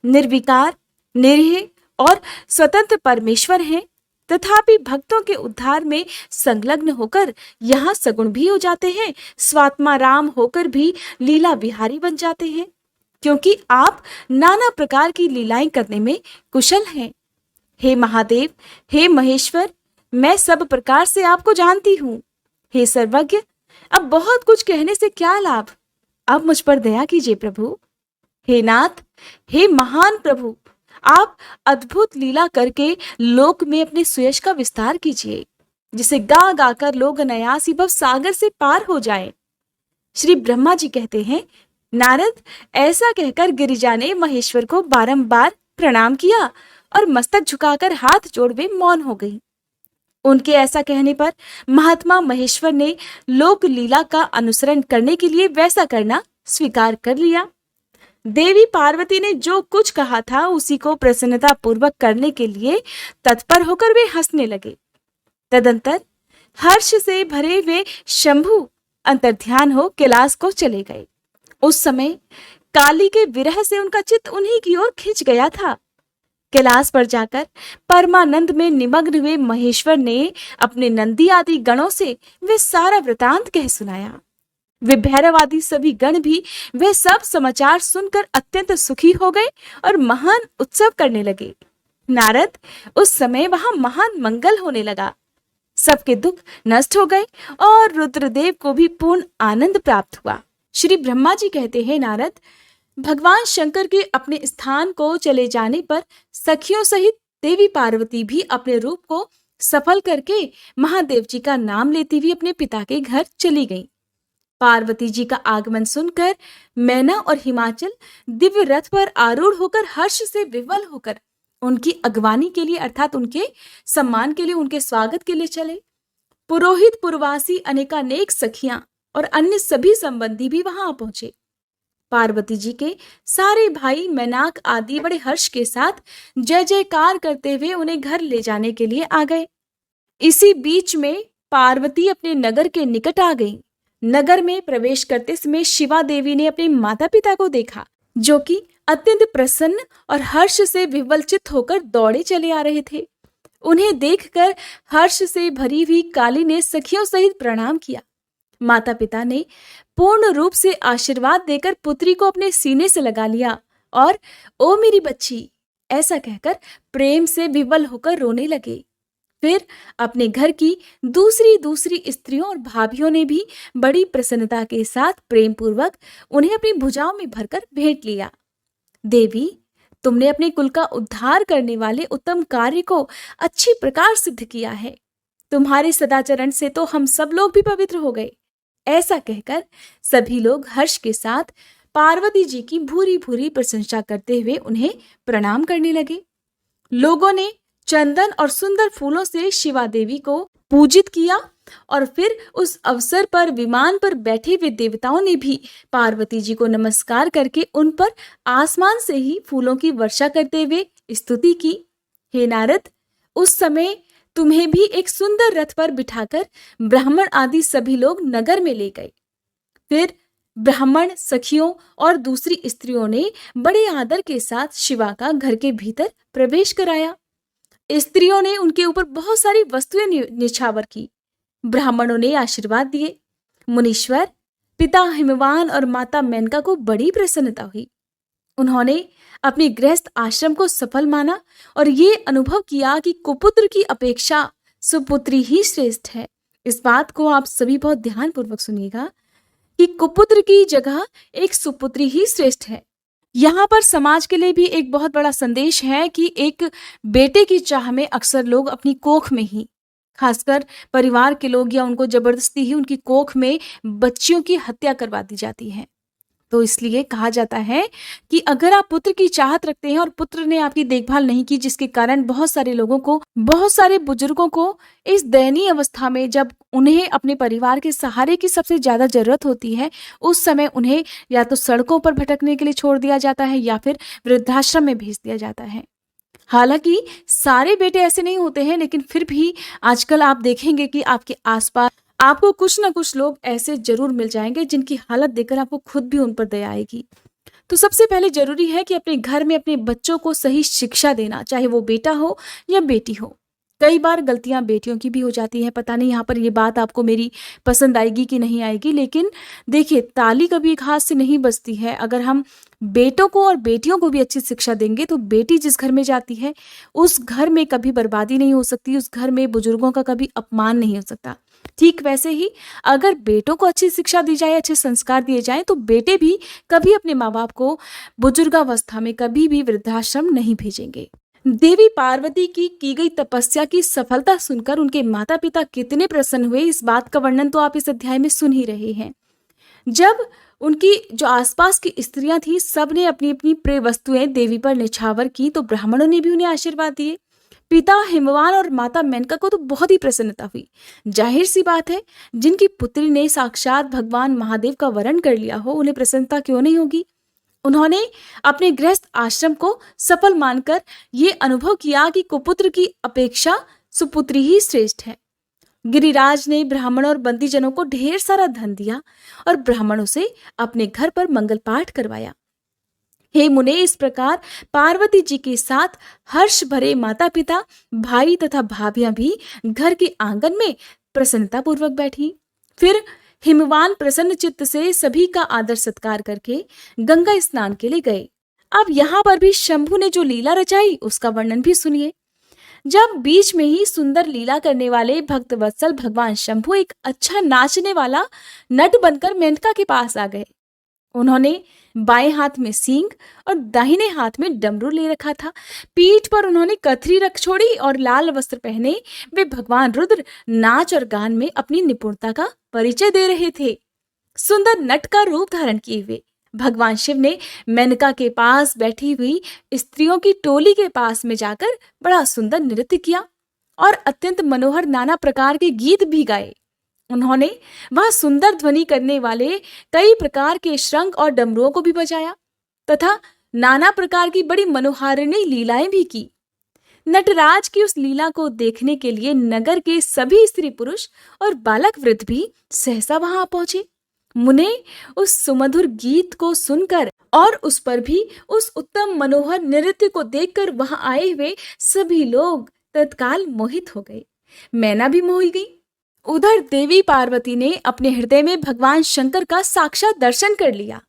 निर्विकार, निरीह और स्वतंत्र परमेश्वर हैं, तथापि भक्तों के उद्धार में संलग्न होकर यहाँ सगुण भी हो जाते हैं, स्वात्मा राम होकर भी लीला विहारी बन जाते हैं, क्योंकि आप नाना प्रकार की लीलाएं करने में कुशल हैं। हे महादेव, हे महेश्वर, मैं सब प्रकार से आपको जानती हूँ। हे सर्वज्ञ, अब बहुत कुछ कहने से क्या लाभ, अब मुझ पर दया कीजिए प्रभु। हे नाथ, हे महान प्रभु, आप अद्भुत लीला करके लोक में अपने सुयश का विस्तार कीजिए, जिसे गा गाकर लोग अनायास ही भव सागर से पार हो जाएं। श्री ब्रह्मा जी कहते हैं, नारद, ऐसा कहकर गिरिजा ने महेश्वर को बारंबार प्रणाम किया और मस्तक झुकाकर हाथ जोड़े मौन हो गई। उनके ऐसा कहने पर महात्मा महेश्वर ने लोक लीला का अनुसरण करने के लिए वैसा करना स्वीकार कर लिया। देवी पार्वती ने जो कुछ कहा था उसी को प्रसन्नता पूर्वक करने के लिए तत्पर होकर वे हंसने लगे। तदंतर हर्ष से भरे हुए शंभु अंतर्ध्यान हो कैलाश को चले गए। उस समय काली के विरह से उनका चित्त उन्हीं की ओर खिंच गया था। कैलाश पर जाकर परमानंद में निमग्न हुए महेश्वर ने अपने नंदी आदि गणों से वे सारा वृतांत कह सुनाया। वे भैरव आदि सभी गण भी वे सब समाचार सुनकर अत्यंत सुखी हो गए और महान उत्सव करने लगे। नारद, उस समय वहां महान मंगल होने लगा। सबके दुख नष्ट हो गए और रुद्रदेव को भी पूर्ण आनंद प्राप्त हुआ। श्री ब्रह्मा जी कहते हैं, नारद, भगवान शंकर के अपने स्थान को चले जाने पर सखियों सहित देवी पार्वती भी अपने रूप को सफल करके महादेव जी का नाम लेती हुई अपने पिता के घर चली गईं। पार्वती जी का आगमन सुनकर मैना और हिमाचल दिव्य रथ पर आरूढ़ होकर हर्ष से विह्वल होकर उनकी अगवानी के लिए अर्थात उनके सम्मान के लिए, उनके स्वागत के लिए चले। पुरोहित, पुरवासी, अनेकानेक सखियां और अन्य सभी संबंधी भी वहां पहुंचे। पार्वती जी के सारे भाई मैनाक आदि बड़े हर्ष के साथ जय जयकार करते हुए उन्हें घर ले जाने के लिए आ गए। इसी बीच में पार्वती अपने नगर के निकट आ गई। नगर में प्रवेश करते समय शिवा देवी ने अपने माता पिता को देखा, जो कि अत्यंत प्रसन्न और हर्ष से विह्वलचित होकर दौड़े चले आ रहे थे। उन्हें देखकर हर्ष से भरी हुई काली ने सखियों सहित प्रणाम किया। माता पिता ने पूर्ण रूप से आशीर्वाद देकर पुत्री को अपने सीने से लगा लिया और ओ मेरी बच्ची ऐसा कहकर प्रेम से विह्वल होकर रोने लगे। फिर अपने घर की दूसरी स्त्रियों और भाभियों ने भी बड़ी प्रसन्नता के साथ प्रेम पूर्वक उन्हें अपनी भुजाओं में भरकर भेंट लिया। देवी, तुमने अपने कुल का उद्धार करने वाले उत्तम कार्य को अच्छी प्रकार सिद्ध किया है। तुम्हारे सदाचरण से तो हम सब लोग भी पवित्र हो गए। ऐसा कहकर सभी लोग हर्ष के साथ पार्वती जी की भूरी भूरी प्रशंसा करते हुए उन्हें प्रणाम करने लगे। लोगों ने चंदन और सुंदर फूलों से शिवा देवी को पूजित किया और फिर उस अवसर पर विमान पर बैठे हुए देवताओं ने भी पार्वती जी को नमस्कार करके उन पर आसमान से ही फूलों की वर्षा करते हुए स्तुति की। हे नारद, उस समय तुम्हें भी एक सुंदर रथ पर बिठाकर ब्राह्मण आदि सभी लोग नगर में ले गए। फिर ब्राह्मण, सखियों और दूसरी स्त्रियों ने बड़े आदर के साथ शिवा का घर के भीतर प्रवेश कराया। स्त्रियों ने उनके ऊपर बहुत सारी वस्तुएं निछावर की। ब्राह्मणों ने आशीर्वाद दिए। मुनीश्वर, पिता हिमवान और माता मेनका को बड़ी प्रसन्नता हुई। उन्होंने अपने गृहस्थ आश्रम को सफल माना और ये अनुभव किया कि कुपुत्र की अपेक्षा सुपुत्री ही श्रेष्ठ है। इस बात को आप सभी बहुत ध्यानपूर्वक सुनिएगा कि कुपुत्र की जगह एक सुपुत्री ही श्रेष्ठ है। यहाँ पर समाज के लिए भी एक बहुत बड़ा संदेश है कि एक बेटे की चाह में अक्सर लोग अपनी कोख में ही, खासकर परिवार के लोग या उनको जबरदस्ती ही उनकी कोख में बच्चियों की हत्या करवा दी जाती है। तो इसलिए कहा जाता है कि अगर आप पुत्र की चाहत रखते हैं और पुत्र ने आपकी देखभाल नहीं की, जिसके कारण बहुत सारे लोगों को, बहुत सारे बुजुर्गों को इस दयनीय अवस्था में जब उन्हें अपने परिवार के सहारे की सबसे ज्यादा जरूरत होती है, उस समय उन्हें या तो सड़कों पर भटकने के लिए छोड़ दिया जाता है या फिर वृद्धाश्रम में भेज दिया जाता है। हालांकि सारे बेटे ऐसे नहीं होते हैं, लेकिन फिर भी आजकल आप देखेंगे कि आपके आसपास आपको कुछ ना कुछ लोग ऐसे जरूर मिल जाएंगे जिनकी हालत देखकर आपको खुद भी उन पर दया आएगी। तो सबसे पहले जरूरी है कि अपने घर में अपने बच्चों को सही शिक्षा देना, चाहे वो बेटा हो या बेटी हो। कई बार गलतियां बेटियों की भी हो जाती है। पता नहीं यहाँ पर ये बात आपको मेरी पसंद आएगी कि नहीं आएगी, लेकिन देखिए, ताली कभी एक हाथ से नहीं बजती है। अगर हम बेटों को और बेटियों को भी अच्छी शिक्षा देंगे तो बेटी जिस घर में जाती है उस घर में कभी बर्बादी नहीं हो सकती, उस घर में बुजुर्गों का कभी अपमान नहीं हो सकता। ठीक वैसे ही अगर बेटों को अच्छी शिक्षा दी जाए, अच्छे संस्कार दिए जाएं, तो बेटे भी कभी अपने माँ बाप को बुजुर्गावस्था में कभी भी वृद्धाश्रम नहीं भेजेंगे। देवी पार्वती की गई तपस्या की सफलता सुनकर उनके माता पिता कितने प्रसन्न हुए, इस बात का वर्णन तो आप इस अध्याय में सुन ही रहे हैं। जब उनकी जो आसपास की स्त्रियां थी, सब ने अपनी अपनी प्रिय वस्तुएं देवी पर निछावर की, तो ब्राह्मणों ने भी उन्हें आशीर्वाद दिए। पिता हिमवान और माता मेनका को तो बहुत ही प्रसन्नता हुई। जाहिर सी बात है, जिनकी पुत्री ने साक्षात भगवान महादेव का वरण कर लिया हो, उन्हें प्रसन्नता क्यों नहीं होगी। उन्होंने अपने गृहस्थ आश्रम को सफल मानकर ये अनुभव किया कि कुपुत्र की अपेक्षा सुपुत्री ही श्रेष्ठ है। गिरिराज ने ब्राह्मणों और बंदीजनों को ढेर सारा धन दिया और ब्राह्मणों से अपने घर पर मंगल पाठ करवाया। हे मुने, इस प्रकार पार्वती जी के साथ हर्ष भरे माता पिता, भाई तथा भाभियां भी घर के आंगन में प्रसन्नता पूर्वक बैठी। फिर हिमवान प्रसन्न चित्त से सभी का आदर सत्कार करके गंगा स्नान के लिए गए। अब यहाँ पर भी शंभु ने जो लीला रचाई उसका वर्णन भी सुनिए। जब बीच में ही सुंदर लीला करने वाले भक्त वत्सल भगवान शंभु एक अच्छा नाचने वाला नट बनकर मेनका के पास आ गए। उन्होंने बाएं हाथ में सींग और दाहिने हाथ में डमरू ले रखा था। पीठ पर उन्होंने कथरी रख छोड़ी और लाल वस्त्र पहने वे भगवान रुद्र नाच और गान में अपनी निपुणता का परिचय दे रहे थे। सुंदर नट का रूप धारण किए हुए भगवान शिव ने मेनका के पास बैठी हुई स्त्रियों की टोली के पास में जाकर बड़ा सुंदर नृत्य किया और अत्यंत मनोहर नाना प्रकार के गीत भी गाए। उन्होंने वह सुंदर ध्वनि करने वाले कई प्रकार के शंख और डमरुओं को भी बजाया तथा नाना प्रकार की बड़ी मनोहारिणी लीलाएं भी की। नटराज की उस लीला को देखने के लिए नगर के सभी स्त्री पुरुष और बालक वृद्ध भी सहसा वहां पहुंचे। मुने उस सुमधुर गीत को सुनकर और उस पर भी उस उत्तम मनोहर नृत्य को देखकर वहां आए हुए सभी लोग तत्काल मोहित हो गए। मैना भी मोही गई। उधर देवी पार्वती ने अपने हृदय में भगवान शंकर का साक्षात दर्शन कर लिया।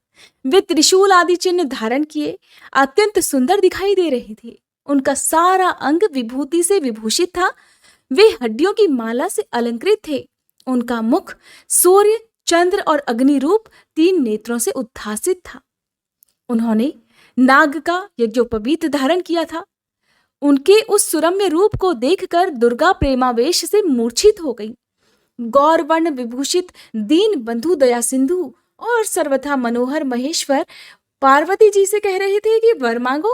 वे त्रिशूल आदि चिन्ह धारण किए अत्यंत सुंदर दिखाई दे रहे थे। उनका सारा अंग विभूति से विभूषित था। वे हड्डियों की माला से अलंकृत थे। उनका मुख सूर्य, चंद्र और अग्नि रूप 3 नेत्रों से उद्भासित था। उन्होंने नाग का यज्ञोपवीत धारण किया था। उनके उस सुरम्य रूप को देखकर दुर्गा प्रेमावेश से मूर्छित हो गई। गौरवर्ण विभूषित दीन बंधु दया सिंधु और सर्वथा मनोहर महेश्वर पार्वती जी से कह रहे थे कि वर मांगो।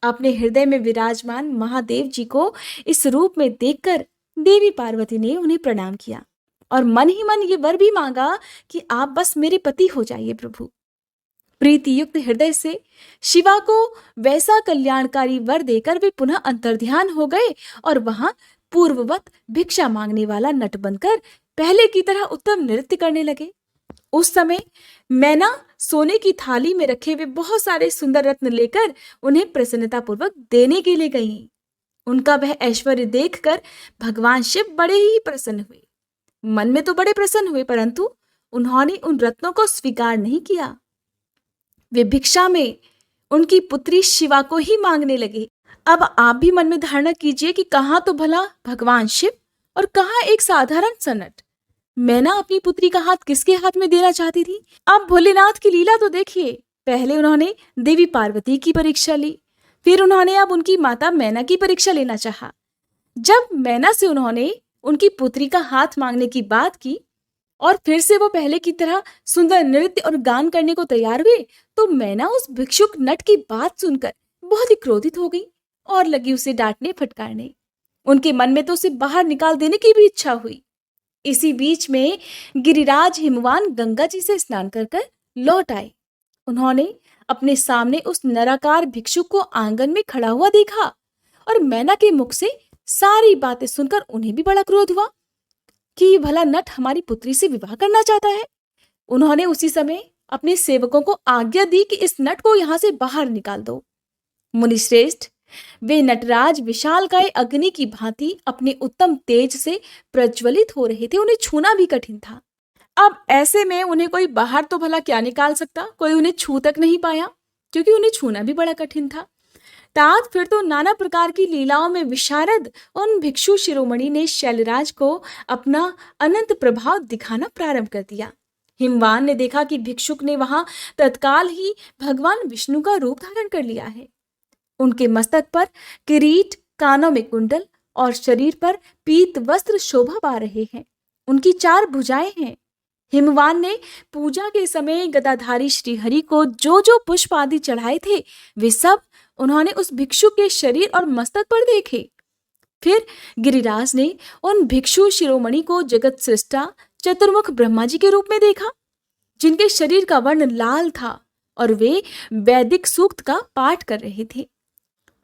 अपने हृदय में विराजमान महादेव जी को इस रूप में देखकर देवी पार्वती ने उन्हें प्रणाम किया और मन ही मन ये वर भी मांगा कि आप बस मेरे पति हो जाइए प्रभु। प्रीति युक्त हृदय से शिवा को वैसा कल्याणकारी वर देकर वे पुनः अंतर्ध्यान हो गए और वहां पूर्ववत भिक्षा मांगने वाला नट बनकर पहले की तरह उत्तम नृत्य करने लगे। उस समय मैना सोने की थाली में रखे हुए बहुत सारे सुंदर रत्न लेकर उन्हें प्रसन्नता पूर्वक देने के लिए गई। उनका वह ऐश्वर्य देखकर भगवान शिव बड़े ही प्रसन्न हुए। मन में तो बड़े प्रसन्न हुए, परंतु उन्होंने उन रत्नों को स्वीकार नहीं किया। वे भिक्षा में उनकी पुत्री शिवा को ही मांगने लगे। अब आप भी मन में धारणा कीजिए कि कहाँ तो भला भगवान शिव और कहाँ एक साधारण सा नट। मैना अपनी पुत्री का हाथ किसके हाथ में देना चाहती थी? अब भोलेनाथ की लीला तो देखिए। पहले उन्होंने देवी पार्वती की परीक्षा ली, फिर उन्होंने अब उनकी माता मैना की परीक्षा लेना चाहा। जब मैना से उन्होंने उनकी पुत्री का हाथ मांगने की बात की और फिर से वो पहले की तरह सुंदर नृत्य और गान करने को तैयार हुए, तो मैना उस भिक्षुक नट की बात सुनकर बहुत ही क्रोधित हो गई और लगी उसे डांटने फटकारने। उनके मन में तो उसे बाहर निकाल देने की भी इच्छा हुई। इसी बीच में गिरिराज हिमवान गंगा जी से स्नान कर कर लौट आए। उन्होंने अपने सामने उस नराकार भिक्षुक को आंगन में खड़ा हुआ देखा और मैना के मुख से सारी बातें सुनकर उन्हें भी बड़ा क्रोध हुआ कि भला नट हमारी पुत्री से विवाह करना चाहता है। उन्होंने उसी समय अपने सेवकों को आज्ञा दी कि इस नट को यहां से बाहर निकाल दो। मुनिश्रेष्ठ, वे नटराज विशालकाय अग्नि की भांति अपने उत्तम तेज से प्रज्वलित हो रहे थे। उन्हें छूना भी कठिन था। अब ऐसे में उन्हें कोई बाहर तो भला क्या निकाल सकता? कोई उन्हें छू तक नहीं पाया, क्योंकि उन्हें छूना भी बड़ा कठिन था। तात फिर तो नाना प्रकार की लीलाओं में विशारद उन भिक्षु शिरोमणि ने शैलराज को अपना अनंत प्रभाव दिखाना प्रारंभ कर दिया। हिमवान ने देखा कि भिक्षुक ने वहां तत्काल ही भगवान विष्णु का रूप धारण कर लिया है। उनके मस्तक पर किरीट, कानों में कुंडल और शरीर पर पीत वस्त्र शोभा पा रहे हैं। उनकी 4 भुजाएं हैं। हिमवान ने पूजा के समय गदाधारी श्रीहरि को जो जो पुष्प आदि चढ़ाए थे, वे सब उन्होंने उस भिक्षु के शरीर और मस्तक पर देखे। फिर गिरिराज ने उन भिक्षु शिरोमणि को जगत सृष्टा चतुर्मुख ब्रह्मा जी के रूप में देखा, जिनके शरीर का वर्ण लाल था और वे वैदिक सूक्त का पाठ कर रहे थे।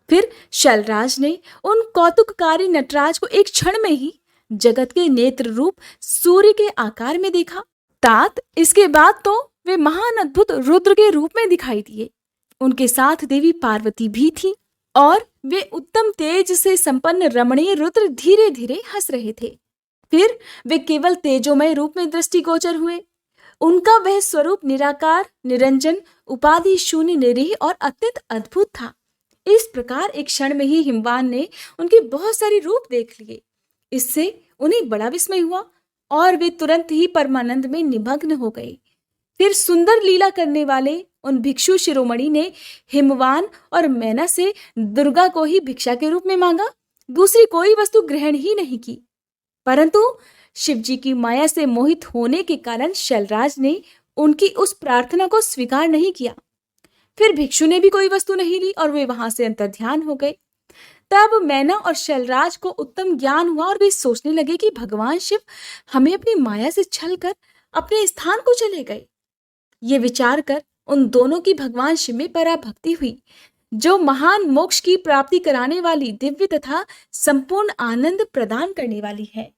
फिर शैलराज ने उन कौतुककारी नटराज को एक क्षण में ही जगत के नेत्र रूप सूर्य के आकार में देखा। तात इसके बाद तो वे महान अद्भुत रुद्र के रूप में दिखाई दिए। उनके साथ देवी पार्वती भी थी और वे उत्तम तेज से संपन्न रमणीय रुद्र धीरे धीरे हंस रहे थे। फिर वे केवल तेजोमय रूप में दृष्टिगोचर हुए। उनका वह स्वरूप निराकार, निरंजन, उपाधि शून्य, निरीह और अत्यंत अद्भुत था। इस प्रकार एक क्षण में ही हिमवान ने उनके बहुत सारे रूप देख लिए। इससे उन्हें बड़ा विस्मय हुआ और वे तुरंत ही परमानंद में निमग्न हो गए। फिर सुंदर लीला करने वाले उन भिक्षु शिरोमणि ने हिमवान और मैना से दुर्गा को ही भिक्षा के रूप में मांगा, दूसरी कोई वस्तु ग्रहण ही नहीं की। परंतु शिवजी की माया से मोहित होने के कारण शैलराज ने उनकी उस प्रार्थना को स्वीकार नहीं किया। फिर भिक्षु ने भी कोई वस्तु नहीं ली और वे वहां से अंतर्ध्यान हो गए। तब मैना और शैलराज को उत्तम ज्ञान हुआ और वे सोचने लगे कि भगवान शिव हमें अपनी माया से छल कर अपने स्थान को चले गए। ये विचार कर उन दोनों की भगवान शिव में पराभक्ति हुई, जो महान मोक्ष की प्राप्ति कराने वाली, दिव्य तथा संपूर्ण आनंद प्रदान करने वाली है।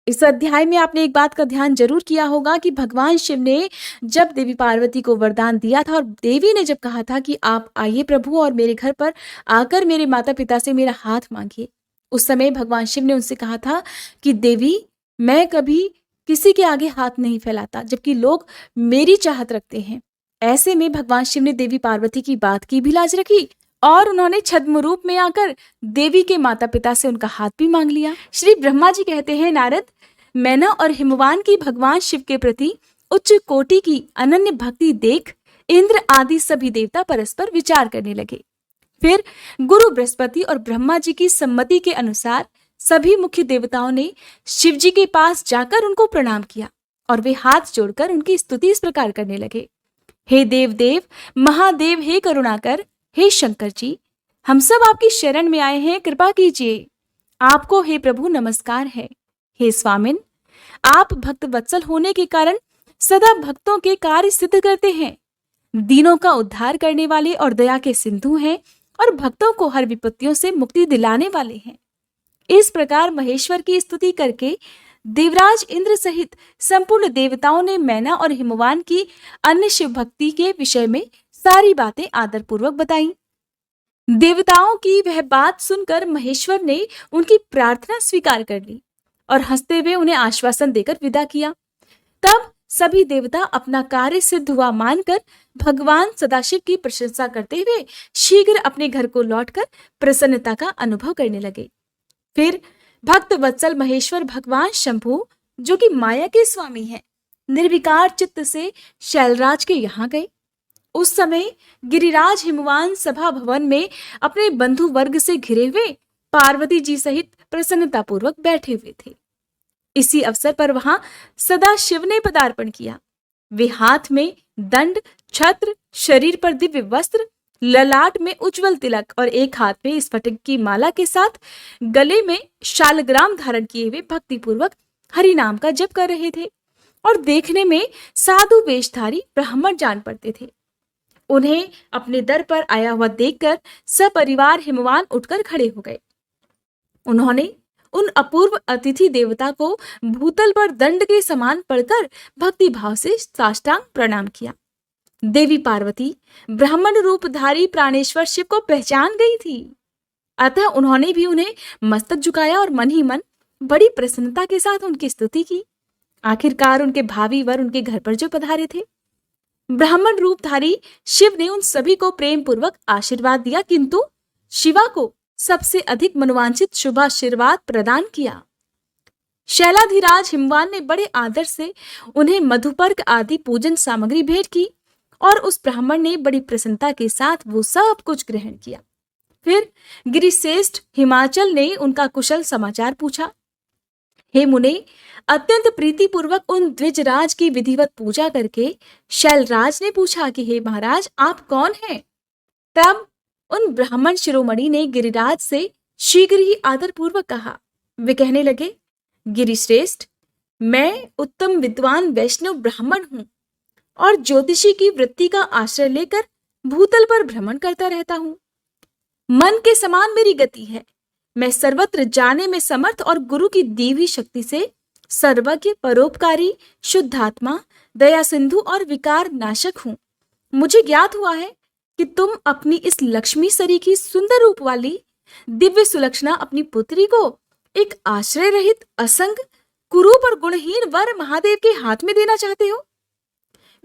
इस अध्याय में आपने एक बात का ध्यान जरूर किया होगा कि भगवान शिव ने जब देवी पार्वती को वरदान दिया था और देवी ने जब कहा था कि आप आइए प्रभु और मेरे घर पर आकर मेरे माता पिता से मेरा हाथ मांगिए, उस समय भगवान शिव ने उनसे कहा था कि देवी, मैं कभी किसी के आगे हाथ नहीं फैलाता, जबकि लोग मेरी चाहत रखते हैं। ऐसे में भगवान शिव ने देवी पार्वती की बात की भी लाज रखी और उन्होंने छद्म रूप में आकर देवी के माता पिता से उनका हाथ भी मांग लिया। श्री ब्रह्मा जी कहते हैं, नारद, मैना और हिमवान की भगवान शिव के प्रति उच्च कोटि की अनन्य भक्ति देख इंद्र आदि सभी देवता परस्पर विचार करने लगे। फिर गुरु बृहस्पति और ब्रह्मा जी की सम्मति के अनुसार सभी मुख्य देवताओं ने शिव जी के पास जाकर उनको प्रणाम किया और वे हाथ जोड़कर उनकी स्तुति इस प्रकार करने लगे। हे देव देव महादेव, हे करुणाकर, हे शंकर जी, हम सब आपकी शरण में आए हैं, कृपा कीजिए। आपको हे प्रभु नमस्कार है। हे स्वामिन, आप भक्त वत्सल होने के कारण सदा भक्तों के कार्य सिद्ध करते हैं, दीनों का उद्धार करने वाले और दया के सिंधु हैं और भक्तों को हर विपत्तियों से मुक्ति दिलाने वाले हैं। इस प्रकार महेश्वर की स्तुति करके देवराज इंद्र सहित संपूर्ण देवताओं ने मैना और हिमवान की अन्य शिव भक्ति के विषय में सारी बातें आदर पूर्वक बताई। देवताओं की वह बात सुनकर महेश्वर ने उनकी प्रार्थना स्वीकार कर ली और हंसते हुए उन्हें आश्वासन देकर विदा किया। तब सभी देवता अपना कार्य सिद्ध हुआ मानकर भगवान सदाशिव की प्रशंसा करते हुए शीघ्र अपने घर को लौटकर प्रसन्नता का अनुभव करने लगे। फिर भक्त वत्सल महेश्वर भगवान शंभु, जो कि माया के स्वामी हैं, निर्विकार चित्त से शैलराज के यहाँ गए। उस समय गिरिराज हिमवान सभा भवन में अपने बंधु वर्ग से घिरे हुए पार्वती जी सहित प्रसन्नता पूर्वक बैठे हुए थे। इसी अवसर पर वहां सदा शिव ने पदार्पण किया। वे हाथ में दंड, छत्र, शरीर पर दिव्य वस्त्र, ललाट में उज्जवल तिलक और एक हाथ में स्फटिक की माला के साथ गले में शालग्राम धारण किए हुए भक्ति पूर्वक हरि नाम का जप कर रहे थे और देखने में साधु वेशधारी ब्राह्मण जान पड़ते थे। उन्हें अपने दर पर आया हुआ देखकर सपरिवार हिमवान उठकर खड़े हो गए। उन्होंने उन अपूर्व अतिथि देवता को भूतल पर दंड के समान पड़कर भक्ति भाव से साष्टांग प्रणाम किया। देवी पार्वती ब्राह्मण रूपधारी प्राणेश्वर शिव को पहचान गई थी, अतः उन्होंने भी उन्हें मस्तक झुकाया और मन ही मन बड़ी प्रसन्नता के साथ उनकी स्तुति की। आखिरकार उनके भावी वर उनके घर पर जो पधारे थे, ब्राह्मण रूपधारी शिव ने उन सभी को प्रेम पूर्वक आशीर्वाद दिया, किंतु शिवा को सबसे अधिक मनोवांछित शुभाशीर्वाद प्रदान किया। शैलाधिराज हिमवान ने बड़े आदर से उन्हें मधुपर्क आदि पूजन सामग्री भेंट की और उस ब्राह्मण ने बड़ी प्रसन्नता के साथ वो सब कुछ ग्रहण किया। फिर गिरिश्रेष्ठ हिमाचल ने उनका कुशल समाचार पूछा। हे मुने, अत्यंत प्रीतिपूर्वक उन द्विजराज की विधिवत पूजा करके शैलराज ने पूछा कि हे महाराज, आप कौन हैं? तब उन ब्राह्मण शिरोमणि ने गिरिराज से शीघ्र ही आदर पूर्वक कहा। वे कहने लगे, गिरिश्रेष्ठ, मैं उत्तम विद्वान वैष्णव ब्राह्मण हूं और ज्योतिषी की वृत्ति का आश्रय लेकर भूतल पर भ्रमण करता रहता हूं। मन के समान मेरी गति है। मैं सर्वत्र जाने में समर्थ और गुरु की दी हुई शक्ति से सर्वज्ञ, परोपकारी, शुद्धात्मा, दया सिंधु और विकार नाशक हूं। मुझे ज्ञात हुआ है कि तुम अपनी इस लक्ष्मी सरीखी सुंदर रूप वाली दिव्य सुलक्षणा अपनी पुत्री को एक आश्रय रहित, असंग, कुरूप और गुणहीन वर महादेव के हाथ में देना चाहते हो।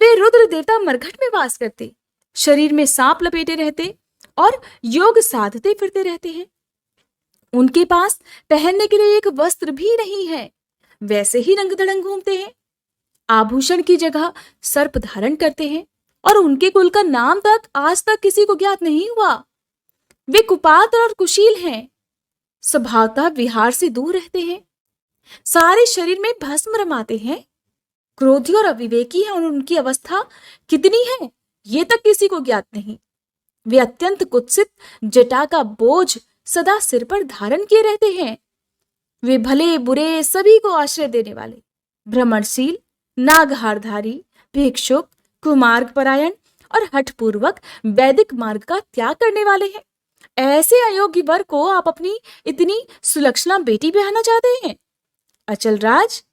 वे रुद्र देवता मरघट में वास करते, शरीर में सांप लपेटे रहते और योग साधते फिरते रहते हैं। उनके पास पहनने के लिए एक वस्त्र भी नहीं है, वैसे ही रंग धड़ंग घूमते हैं। आभूषण की जगह सर्प धारण करते हैं और उनके कुल का नाम तक आज तक किसी को ज्ञात नहीं हुआ। वे कुपात्र और कुशील हैं, स्वभावतः विहार से दूर रहते हैं, सारे शरीर में भस्म रमाते हैं, क्रोधी और अविवेकी हैं और उनकी अवस्था कितनी है ये तक किसी को ज्ञात नहीं। वे अत्यंत कुत्सित जटा का बोझ सदा सिर पर धारण किए रहते हैं। वे भले बुरे सभी को आश्रय देने वाले, भ्रमणशील, नागहारधारी, भिक्षुक, कुमार्ग परायण और हठपूर्वक वैदिक मार्ग का त्याग करने वाले हैं। ऐसे अयोग्य वर को आप अपनी इतनी सुलक्षणा बेटी ब्याहना चाहते हैं? अचल राज,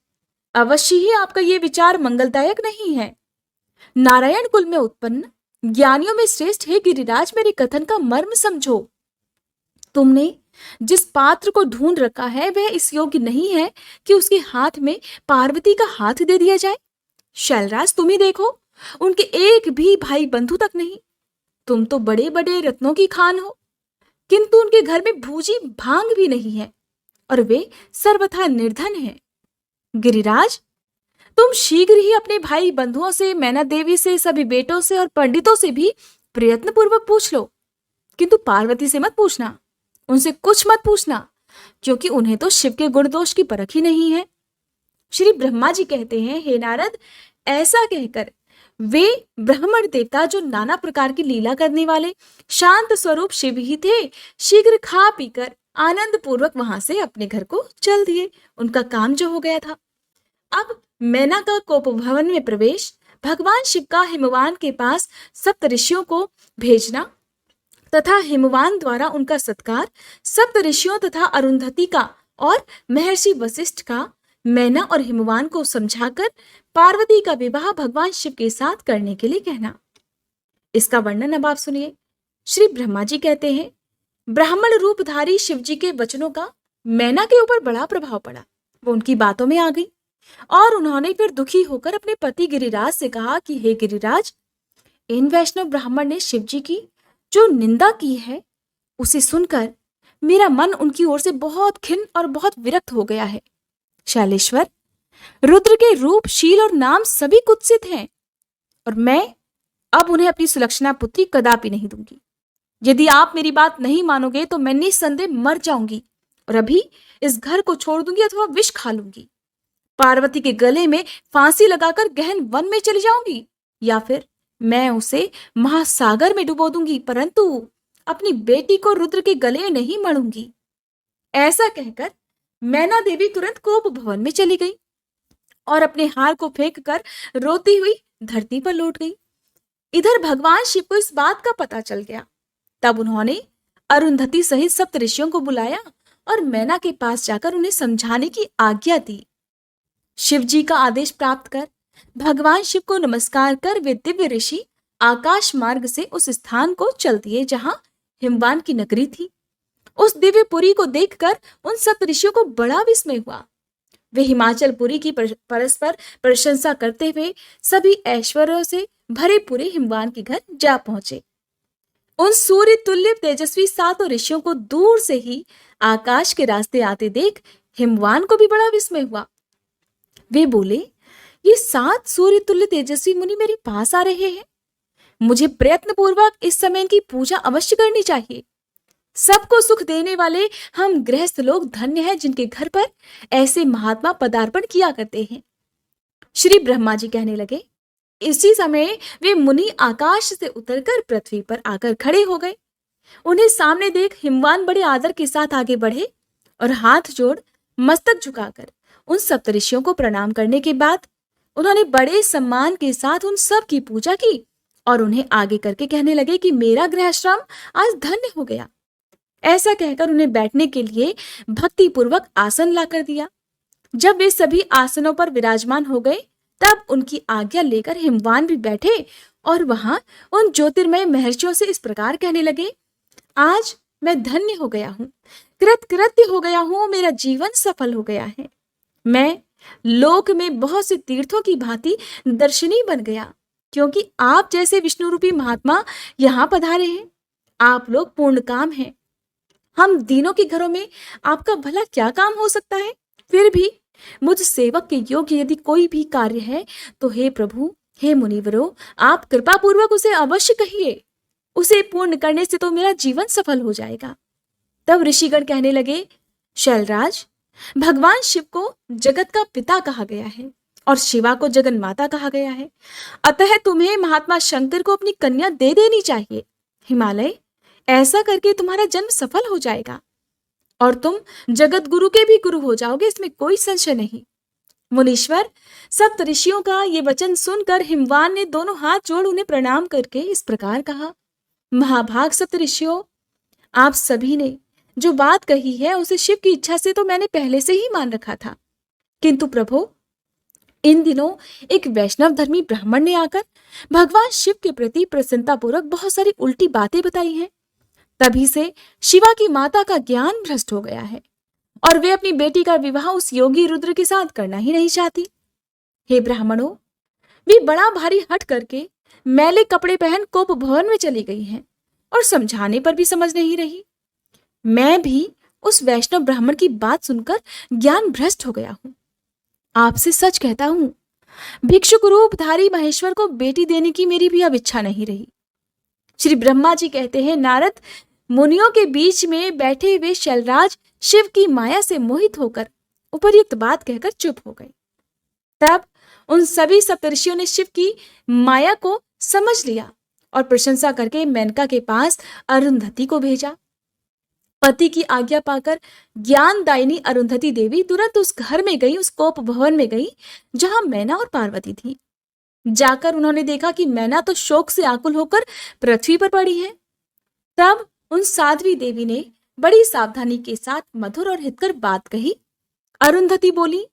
अवश्य ही आपका ये विचार मंगलदायक नहीं है। नारायण कुल में उत्पन्न ज्ञानियों में श्रेष्ठ हे गिरिराज, मेरे कथन का मर्म समझो। तुमने जिस पात्र को ढूंढ रखा है वह इस योग्य नहीं है कि उसके हाथ में पार्वती का हाथ दे दिया जाए। शैलराज, तुम ही देखो, उनके एक भी भाई बंधु तक नहीं। तुम तो बड़े बड़े रत्नों की खान हो, किंतु उनके घर में भूजी भांग भी नहीं है और वे सर्वथा निर्धन हैं। गिरिराज, तुम शीघ्र ही अपने भाई बंधुओं से, मैना देवी से, सभी बेटों से और पंडितों से भी प्रयत्न पूर्वक पूछ लो, किंतु पार्वती से मत पूछना, उनसे कुछ मत पूछना, क्योंकि उन्हें तो शिव के गुण दोष की परख ही नहीं है। श्री ब्रह्मा जी कहते हैं, हे नारद, ऐसा कहकर वे ब्राह्मण देवता जो नाना प्रकार की लीला करने वाले शांत स्वरूप शिव ही थे, शीघ्र खा पीकर आनंद पूर्वक वहां से अपने घर को चल दिए। उनका काम जो हो गया था। अब मैना का कोप भवन में प्रवेश, भगवान शिव का हिमवान के पास सप्त ऋषियों को भेजना तथा हिमवान द्वारा उनका सत्कार, सप्त ऋषियों तथा अरुंधति का और महर्षि वशिष्ठ का मैना और हिमवान को समझाकर पार्वती का विवाह भगवान शिव के साथ करने के लिए कहना। इसका वर्णन अब आप सुनिए। श्री ब्रह्मा जी कहते हैं, ब्राह्मण रूपधारी शिव जी के वचनों का मैना के ऊपर बड़ा प्रभाव पड़ा। वो उनकी बातों में आ गई और उन्होंने फिर दुखी होकर अपने पति गिरिराज से कहा कि हे गिरिराज, इन वैष्णव ब्राह्मण ने शिव जी की जो निंदा की है उसे सुनकर मेरा मन उनकी ओर से बहुत खिन्न और बहुत विरक्त हो गया है। शैलेश्वर, रुद्र के रूप, शील और नाम सभी कुत्सित हैं और मैं अब उन्हें अपनी सुलक्षणा पुत्री कदापि नहीं दूंगी। यदि आप मेरी बात नहीं मानोगे तो मैं निस्संदेह मर जाऊंगी और अभी इस घर को छोड़ दूंगी अथवा विष खा लूंगी। पार्वती के गले में फांसी लगाकर गहन वन में चली जाऊंगी या फिर मैं उसे महासागर में डुबो दूंगी, परंतु अपनी बेटी को रुद्र के गले नहीं मढ़ूंगी। ऐसा कहकर मैना देवी तुरंत कोप भवन में चली गई और अपने हार को फेंक कर रोती हुई धरती पर लौट गई। इधर भगवान शिव को इस बात का पता चल गया। तब उन्होंने अरुंधति सहित सप्त ऋषियों को बुलाया और मैना के पास जाकर उन्हें समझाने की आज्ञा दी। शिव जी का आदेश प्राप्त कर भगवान शिव को नमस्कार कर वे दिव्य ऋषि आकाश मार्ग से उस स्थान को चल दिए जहां हिमवान की नगरी थी। उस दिव्य पुरी को देखकर उन सप्त ऋषियों को बड़ा विस्मय हुआ। वे हिमाचल पुरी की परस्पर प्रशंसा करते हुए सभी ऐश्वर्यों से भरे पूरे हिमवान के घर जा पहुंचे। उन सूर्य तुल्य तेजस्वी सातों ऋषियों को दूर से ही आकाश के रास्ते आते देख हिमवान को भी बड़ा विस्मय हुआ। वे बोले, ये 7 सूर्य तुल्य तेजस्वी मुनि मेरे पास आ रहे हैं। मुझे प्रयत्न पूर्वक इस समय इनकी पूजा अवश्य करनी चाहिए। सबको सुख देने वाले हम गृहस्थ लोग धन्य हैं जिनके घर पर ऐसे महात्मा पदार्पण किया करते हैं। श्री ब्रह्मा जी कहने लगे। इसी समय वे मुनि आकाश से उतरकर पृथ्वी पर आकर खड़े हो गए। उन्हें सामने देख हिमवान बड़े आदर के साथ आगे बढ़े और हाथ जोड़ मस्तक झुकाकर उन सप्तऋषियों को प्रणाम करने के बाद उन्होंने बड़े सम्मान के साथ उन सब की पूजा की और उन्हें आगे करके कहने लगे कि मेरा गृहश्रम आज धन्य हो गया। ऐसा कहकर उन्हें बैठने के लिए भक्ति पूर्वक आसन ला कर दिया। जब वे सभी आसनों पर विराजमान हो गए तब उनकी आज्ञा लेकर हिमवान भी बैठे और वहां उन ज्योतिर्मय महर्षियों से इस प्रकार कहने लगे, आज मैं धन्य हो गया हूं, कृतकृत्य हो गया हूं, मेरा जीवन सफल हो गया है। मैं लोक में बहुत से तीर्थों की भांति दर्शनी बन गया, क्योंकि आप जैसे विष्णु रूपी महात्मा यहाँ पधारे हैं। आप लोग पूर्ण काम हैं। हम दीनों के घरों में आपका भला क्या काम हो सकता है? फिर भी मुझ सेवक के योग्य यदि कोई भी कार्य है तो हे प्रभु, हे मुनिवरो, आप कृपा पूर्वक उसे अवश्य कहिए। उसे पूर्ण करने से तो मेरा जीवन सफल हो जाएगा। तब ऋषिगण कहने लगे, शैलराज, भगवान शिव को जगत का पिता कहा गया है और शिवा को जगन माता कहा गया है। अतः तुम्हें महात्मा शंकर को अपनी कन्या दे देनी चाहिए। हिमालय, ऐसा करके तुम्हारा जन्म सफल हो जाएगा और तुम जगत गुरु के भी गुरु हो जाओगे, इसमें कोई संशय नहीं। मुनीश्वर, सप्त ऋषियों का ये वचन सुनकर हिमवान ने दोनों हाथ जोड़ उन्हें प्रणाम करके इस प्रकार कहा, महाभाग सप्त ऋषियों, आप सभी ने जो बात कही है उसे शिव की इच्छा से तो मैंने पहले से ही मान रखा था, किंतु प्रभु, इन दिनों एक वैष्णव धर्मी ब्राह्मण ने आकर भगवान शिव के प्रति प्रसन्नता पूर्वक बहुत सारी उल्टी बातें बताई हैं। तभी से शिवा की माता का ज्ञान भ्रष्ट हो गया है और वे अपनी बेटी का विवाह उस योगी रुद्र के साथ करना ही नहीं चाहती। हे ब्राह्मणों, वे बड़ा भारी हट करके मैले कपड़े पहन कोप भवन में चली गई हैं और समझाने पर भी समझ नहीं रही। मैं भी उस वैष्णव ब्राह्मण की बात सुनकर ज्ञान भ्रष्ट हो गया हूं। आपसे सच कहता हूं, भिक्षुक रूपधारी महेश्वर को बेटी देने की मेरी भी अब इच्छा नहीं रही। श्री ब्रह्मा जी कहते हैं, नारद, मुनियों के बीच में बैठे हुए शैलराज शिव की माया से मोहित होकर उपर्युक्त बात कहकर चुप हो गए। तब उन सभी सप्तर्षियों ने शिव की माया को समझ लिया और प्रशंसा करके मेनका के पास अरुंधति को भेजा। पति की आज्ञा पाकर ज्ञानदायिनी अरुंधति देवी तुरंत उस घर में गई, उस कोप भवन में गई जहां मैना और पार्वती थी। जाकर उन्होंने देखा कि मैना तो शोक से आकुल होकर पृथ्वी पर पड़ी है। तब उन साध्वी देवी ने बड़ी सावधानी के साथ मधुर और हितकर बात कही। अरुंधति बोली,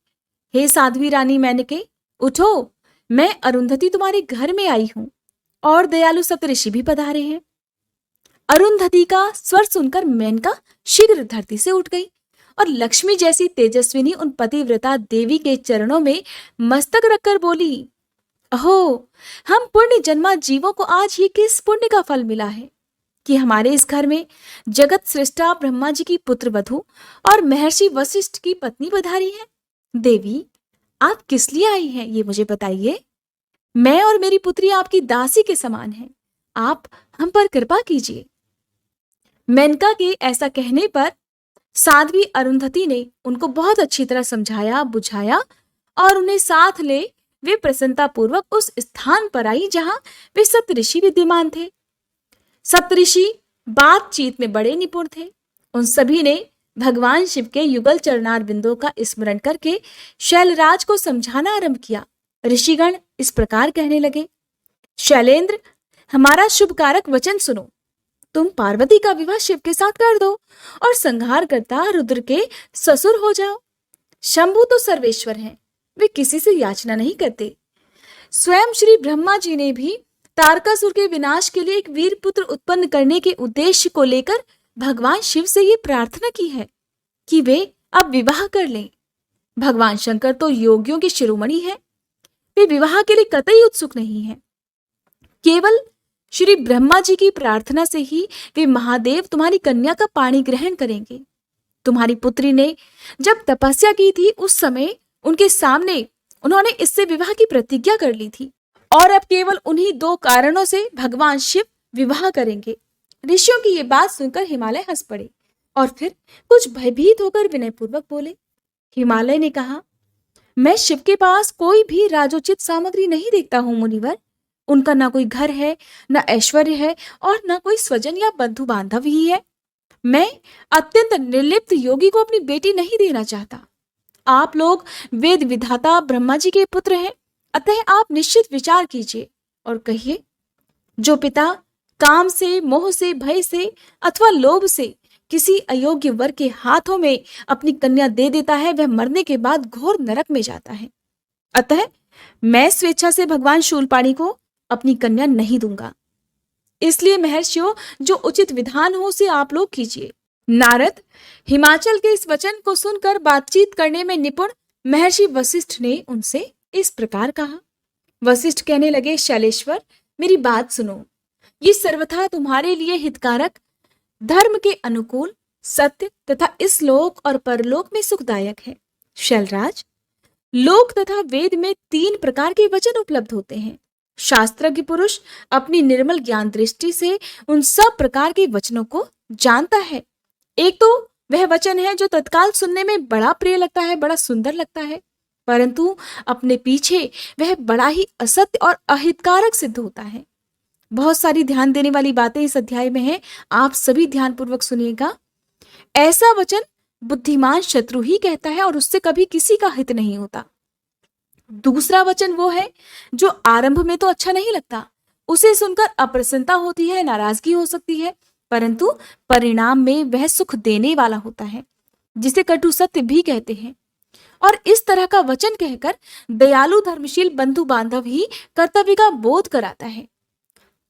हे साध्वी रानी मेनके, उठो, मैं अरुंधति तुम्हारे घर में आई हूं और दयालु सप्तऋषि भी पधारे हैं। अरुंधति का स्वर सुनकर मेनका शीघ्र धरती से उठ गई और लक्ष्मी जैसी तेजस्विनी उन पतिव्रता देवी के चरणों में मस्तक रखकर बोली, अहो, हम पुण्य जन्मा जीवों को आज ही किस पुण्य का फल मिला है कि हमारे इस घर में जगत सृष्टा ब्रह्मा जी की पुत्र वधू और महर्षि वशिष्ठ की पत्नी पधारी है। देवी, आप किस लिए आई हैं ये मुझे बताइए। मैं और मेरी पुत्री आपकी दासी के समान है, आप हम पर कृपा कीजिए। मेनका के ऐसा कहने पर साध्वी अरुंधति ने उनको बहुत अच्छी तरह समझाया बुझाया और उन्हें साथ ले वे प्रसन्नता पूर्वक उस स्थान पर आई जहां वे सप्तऋषि विद्यमान थे। सप्तऋषि बातचीत में बड़े निपुण थे। उन सभी ने भगवान शिव के युगल चरणार बिंदों का स्मरण करके शैलराज को समझाना आरंभ किया। ऋषिगण इस प्रकार कहने लगे, शैलेंद्र, हमारा शुभकारक वचन सुनो। तुम पार्वती का विवाह शिव के साथ कर दो और संहार करता रुद्र के ससुर हो जाओ। शंभु तो सर्वेश्वर हैं, वे किसी से याचना नहीं करते। स्वयं श्री ब्रह्मा जी ने भी तारकासुर के विनाश के लिए एक वीर पुत्र उत्पन्न करने के उद्देश्य को लेकर भगवान शिव से ये प्रार्थना की है कि वे अब विवाह कर लें। भगवान शंकर तो योगियों के शिरोमणि हैं, वे विवाह के लिए कतई उत्सुक नहीं हैं। केवल श्री ब्रह्मा जी की प्रार्थना से ही वे महादेव तुम्हारी कन्या का पाणी ग्रहण करेंगे। तुम्हारी पुत्री ने जब तपस्या की थी उस समय उनके सामने उन्होंने इससे विवाह की प्रतिज्ञा कर ली थी और अब केवल उन्हीं दो कारणों से भगवान शिव विवाह करेंगे। ऋषियों की ये बात सुनकर हिमालय हंस पड़े और फिर कुछ भयभीत होकर विनयपूर्वक बोले। हिमालय ने कहा, मैं शिव के पास कोई भी राजोचित सामग्री नहीं देखता हूं मुनिवर। उनका ना कोई घर है, ना ऐश्वर्य है और ना कोई स्वजन या बंधु बांधव ही है। मैं अत्यंत निर्लिप्त योगी को अपनी बेटी नहीं देना चाहता। आप लोग वेद विधाता ब्रह्मा जी के पुत्र हैं, अतः आप निश्चित विचार कीजिए और कहिए, जो पिता काम से, मोह से, भय से अथवा लोभ से किसी अयोग्य वर के हाथों में अपनी कन्या दे देता है, वह मरने के बाद घोर नरक में जाता है। अतः मैं स्वेच्छा से भगवान शूलपाणी को अपनी कन्या नहीं दूंगा। इसलिए महर्षियों, जो उचित विधान हो उसे आप लोग कीजिए। नारद, हिमाचल के इस वचन को सुनकर बातचीत करने में निपुण महर्षि वशिष्ठ ने उनसे इस प्रकार कहा। वशिष्ठ कहने लगे, शैलेश्वर, मेरी बात सुनो। ये सर्वथा तुम्हारे लिए हितकारक, धर्म के अनुकूल, सत्य तथा इस लोक और परलोक में सुखदायक है। शैलराज, लोक तथा वेद में 3 प्रकार के वचन उपलब्ध होते हैं। शास्त्रज्ञ पुरुष अपनी निर्मल ज्ञान दृष्टि से उन सब प्रकार के वचनों को जानता है। एक तो वह वचन है जो तत्काल सुनने में बड़ा प्रिय लगता है, बड़ा सुंदर लगता है, परंतु अपने पीछे वह बड़ा ही असत्य और अहितकारक सिद्ध होता है। बहुत सारी ध्यान देने वाली बातें इस अध्याय में हैं, आप सभी ध्यानपूर्वक सुनिएगा। ऐसा वचन बुद्धिमान शत्रु ही कहता है और उससे कभी किसी का हित नहीं होता। दूसरा वचन वो है जो आरंभ में तो अच्छा नहीं लगता, उसे सुनकर अप्रसन्नता होती है, नाराजगी हो सकती है, परंतु परिणाम में वह सुख देने वाला होता है, जिसे कटु सत्य भी कहते हैं। और इस तरह का वचन कहकर दयालु धर्मशील बंधु बांधव ही कर्तव्य का बोध कराता है।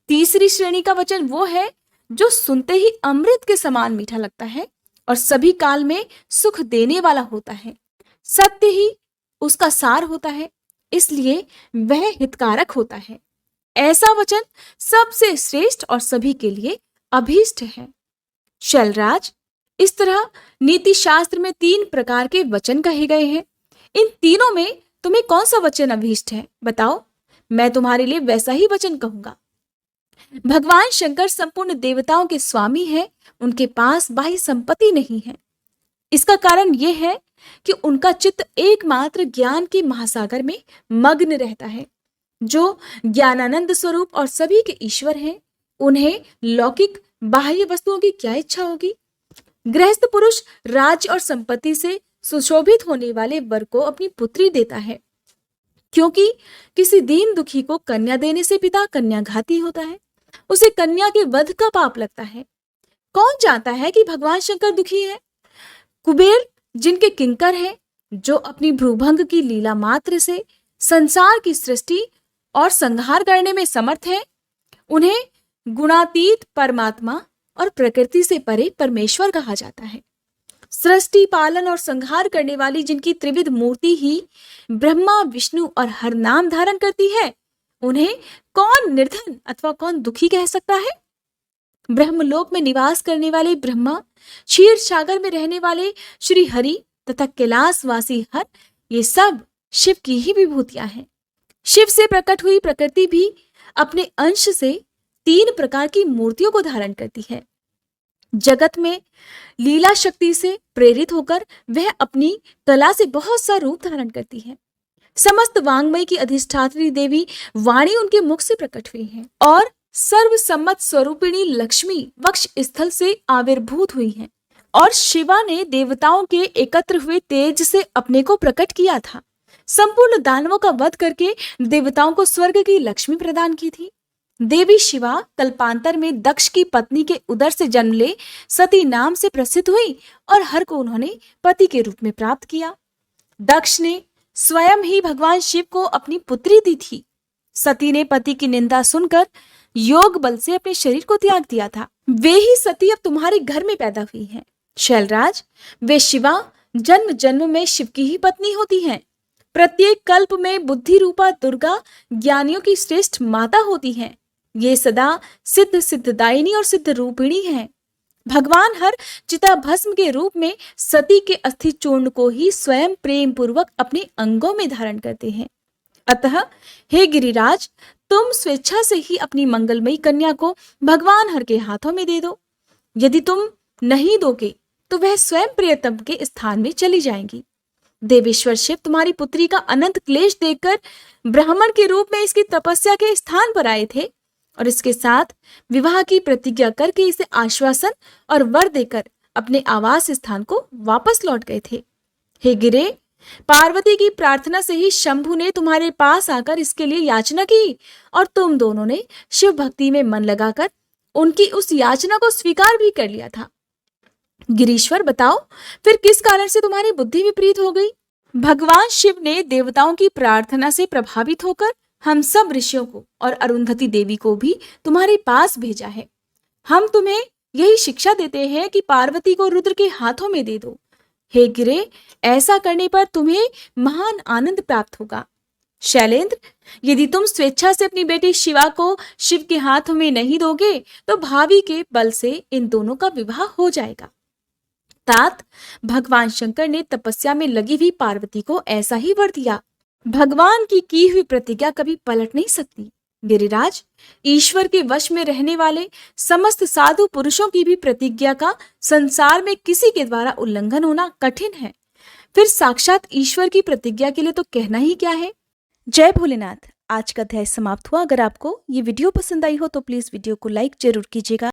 तीसरी श्रेणी का वचन वो है जो सुनते ही अमृत के समान मीठा लगता है और सभी काल में सुख देने वाला होता है। सत्य ही उसका सार होता है, इसलिए वह हितकारक होता है। ऐसा वचन सबसे श्रेष्ठ और सभी के लिए अभीष्ट है। शैलराज, इस तरह नीति शास्त्र में 3 प्रकार के वचन कहे गए हैं। इन तीनों में तुम्हें कौन सा वचन अभीष्ट है, बताओ, मैं तुम्हारे लिए वैसा ही वचन कहूंगा। भगवान शंकर संपूर्ण देवताओं के स्वामी हैं, उनके पास बाह्य संपत्ति नहीं है। इसका कारण यह है कि उनका चित्त एकमात्र ज्ञान के महासागर में मग्न रहता है। जो ज्ञानानंद स्वरूप और सभी के ईश्वर हैं, उन्हें लौकिक बाह्य वस्तुओं की क्या इच्छा होगी। गृहस्थ पुरुष राज्य और संपत्ति से सुशोभित होने वाले वर को अपनी पुत्री देता है, क्योंकि किसी दीन दुखी को कन्या देने से पिता कन्याघाती होता है, उसे कन्या के वध का पाप लगता है। कौन जानता है कि भगवान शंकर दुखी है। कुबेर जिनके किंकर हैं, जो अपनी भ्रूभंग की लीला मात्र से संसार की सृष्टि और संहार करने में समर्थ है, उन्हें गुणातीत परमात्मा और प्रकृति से परे परमेश्वर कहा जाता है। सृष्टि पालन और संहार करने वाली जिनकी त्रिविध मूर्ति ही ब्रह्मा विष्णु और हर नाम धारण करती है, उन्हें कौन निर्धन अथवा कौन दुखी कह सकता है। ब्रह्मलोक में निवास करने वाले ब्रह्मा, क्षीर सागर में रहने वाले श्री हरि तथा कैलाशवासी हर, ये सब शिव की ही विभूतियां हैं। शिव से प्रकट हुई प्रकृति भी अपने अंश से 3 प्रकार की मूर्तियों को धारण करती है। जगत में लीला शक्ति से प्रेरित होकर वह अपनी कला से बहुत सा रूप धारण करती है। समस्त वांग्मय की अधिष्ठात्री देवी वाणी उनके मुख से प्रकट हुई है और सर्वसम्मत स्वरूपिणी लक्ष्मी वक्ष स्थल से आविर्भूत हुई है। और शिवा ने देवताओं के एकत्र हुए तेज से अपने को प्रकट किया था। संपूर्ण दानवों का वध करके देवताओं को स्वर्ग की लक्ष्मी प्रदान की थी। देवी शिवा कल्पांतर में दक्ष की पत्नी के उदर से जन्म ले सती नाम से प्रसिद्ध हुई और हर को उन्होंने पति के रूप में प्राप्त किया। दक्ष ने स्वयं ही भगवान शिव को अपनी पुत्री दी थी। सती ने पति की निंदा सुनकर योग बल से अपने शरीर को त्याग दिया था। वे ही सती अब तुम्हारे घर में पैदा हुई हैं। शैलराज, वे शिवा जन्म जन्म में शिव की ही पत्नी होती हैं। प्रत्येक कल्प में बुद्धि रूपा दुर्गा ज्ञानियों की श्रेष्ठ माता होती हैं। ये सदा सिद्ध सिद्धदायिनी और सिद्ध रूपिणी हैं। भगवान हर चिता भस्म के रूप में सती के अस्थि चूर्ण को ही स्वयं प्रेम पूर्वक अपने अंगों में धारण करते हैं। अतः हे गिरिराज, तुम स्वेच्छा से ही अपनी मंगलमयी कन्या को भगवान हर के हाथों में दे दो। यदि तुम नहीं दोगे तो वह स्वयं प्रियतम के स्थान में चली जाएंगी। देवेश्वर शिव तुम्हारी पुत्री का अनंत क्लेश देखकर ब्राह्मण के रूप में इसकी तपस्या के स्थान पर आए थे और इसके साथ विवाह की प्रतिज्ञा करके इसे आश्वासन और वर देकर अपने आवास स्थान को वापस लौट गए थे। हे गिरे, पार्वती की प्रार्थना से ही शंभु ने तुम्हारे पास आकर इसके लिए याचना की और तुम दोनों ने शिव भक्ति में मन लगाकर उनकी उस याचना को स्वीकार भी कर लिया था। गिरीश्वर, बताओ फिर किस कारण से तुम्हारी बुद्धि विपरीत हो गई। भगवान शिव ने देवताओं की प्रार्थना से प्रभावित होकर हम सब ऋषियों को और अरुंधति देवी को भी तुम्हारे पास भेजा है। हम तुम्हें यही शिक्षा देते हैं कि पार्वती को रुद्र के हाथों में दे दो। हे गिरे, ऐसा करने पर तुम्हें महान आनंद प्राप्त होगा। शैलेंद्र, यदि तुम स्वेच्छा से अपनी बेटी शिवा को शिव के हाथों में नहीं दोगे तो भावी के बल से इन दोनों का विवाह हो जाएगा। अर्थात भगवान शंकर ने तपस्या में लगी हुई पार्वती को ऐसा ही वर दिया। भगवान की हुई प्रतिज्ञा कभी पलट नहीं सकती। गिरिराज, ईश्वर के वश में रहने वाले समस्त साधु पुरुषों की भी प्रतिज्ञा का संसार में किसी के द्वारा उल्लंघन होना कठिन है, फिर साक्षात ईश्वर की प्रतिज्ञा के लिए तो कहना ही क्या है। जय भोलेनाथ। आज का अध्याय समाप्त हुआ। अगर आपको ये वीडियो पसंद आई हो तो प्लीज वीडियो को लाइक जरूर कीजिएगा।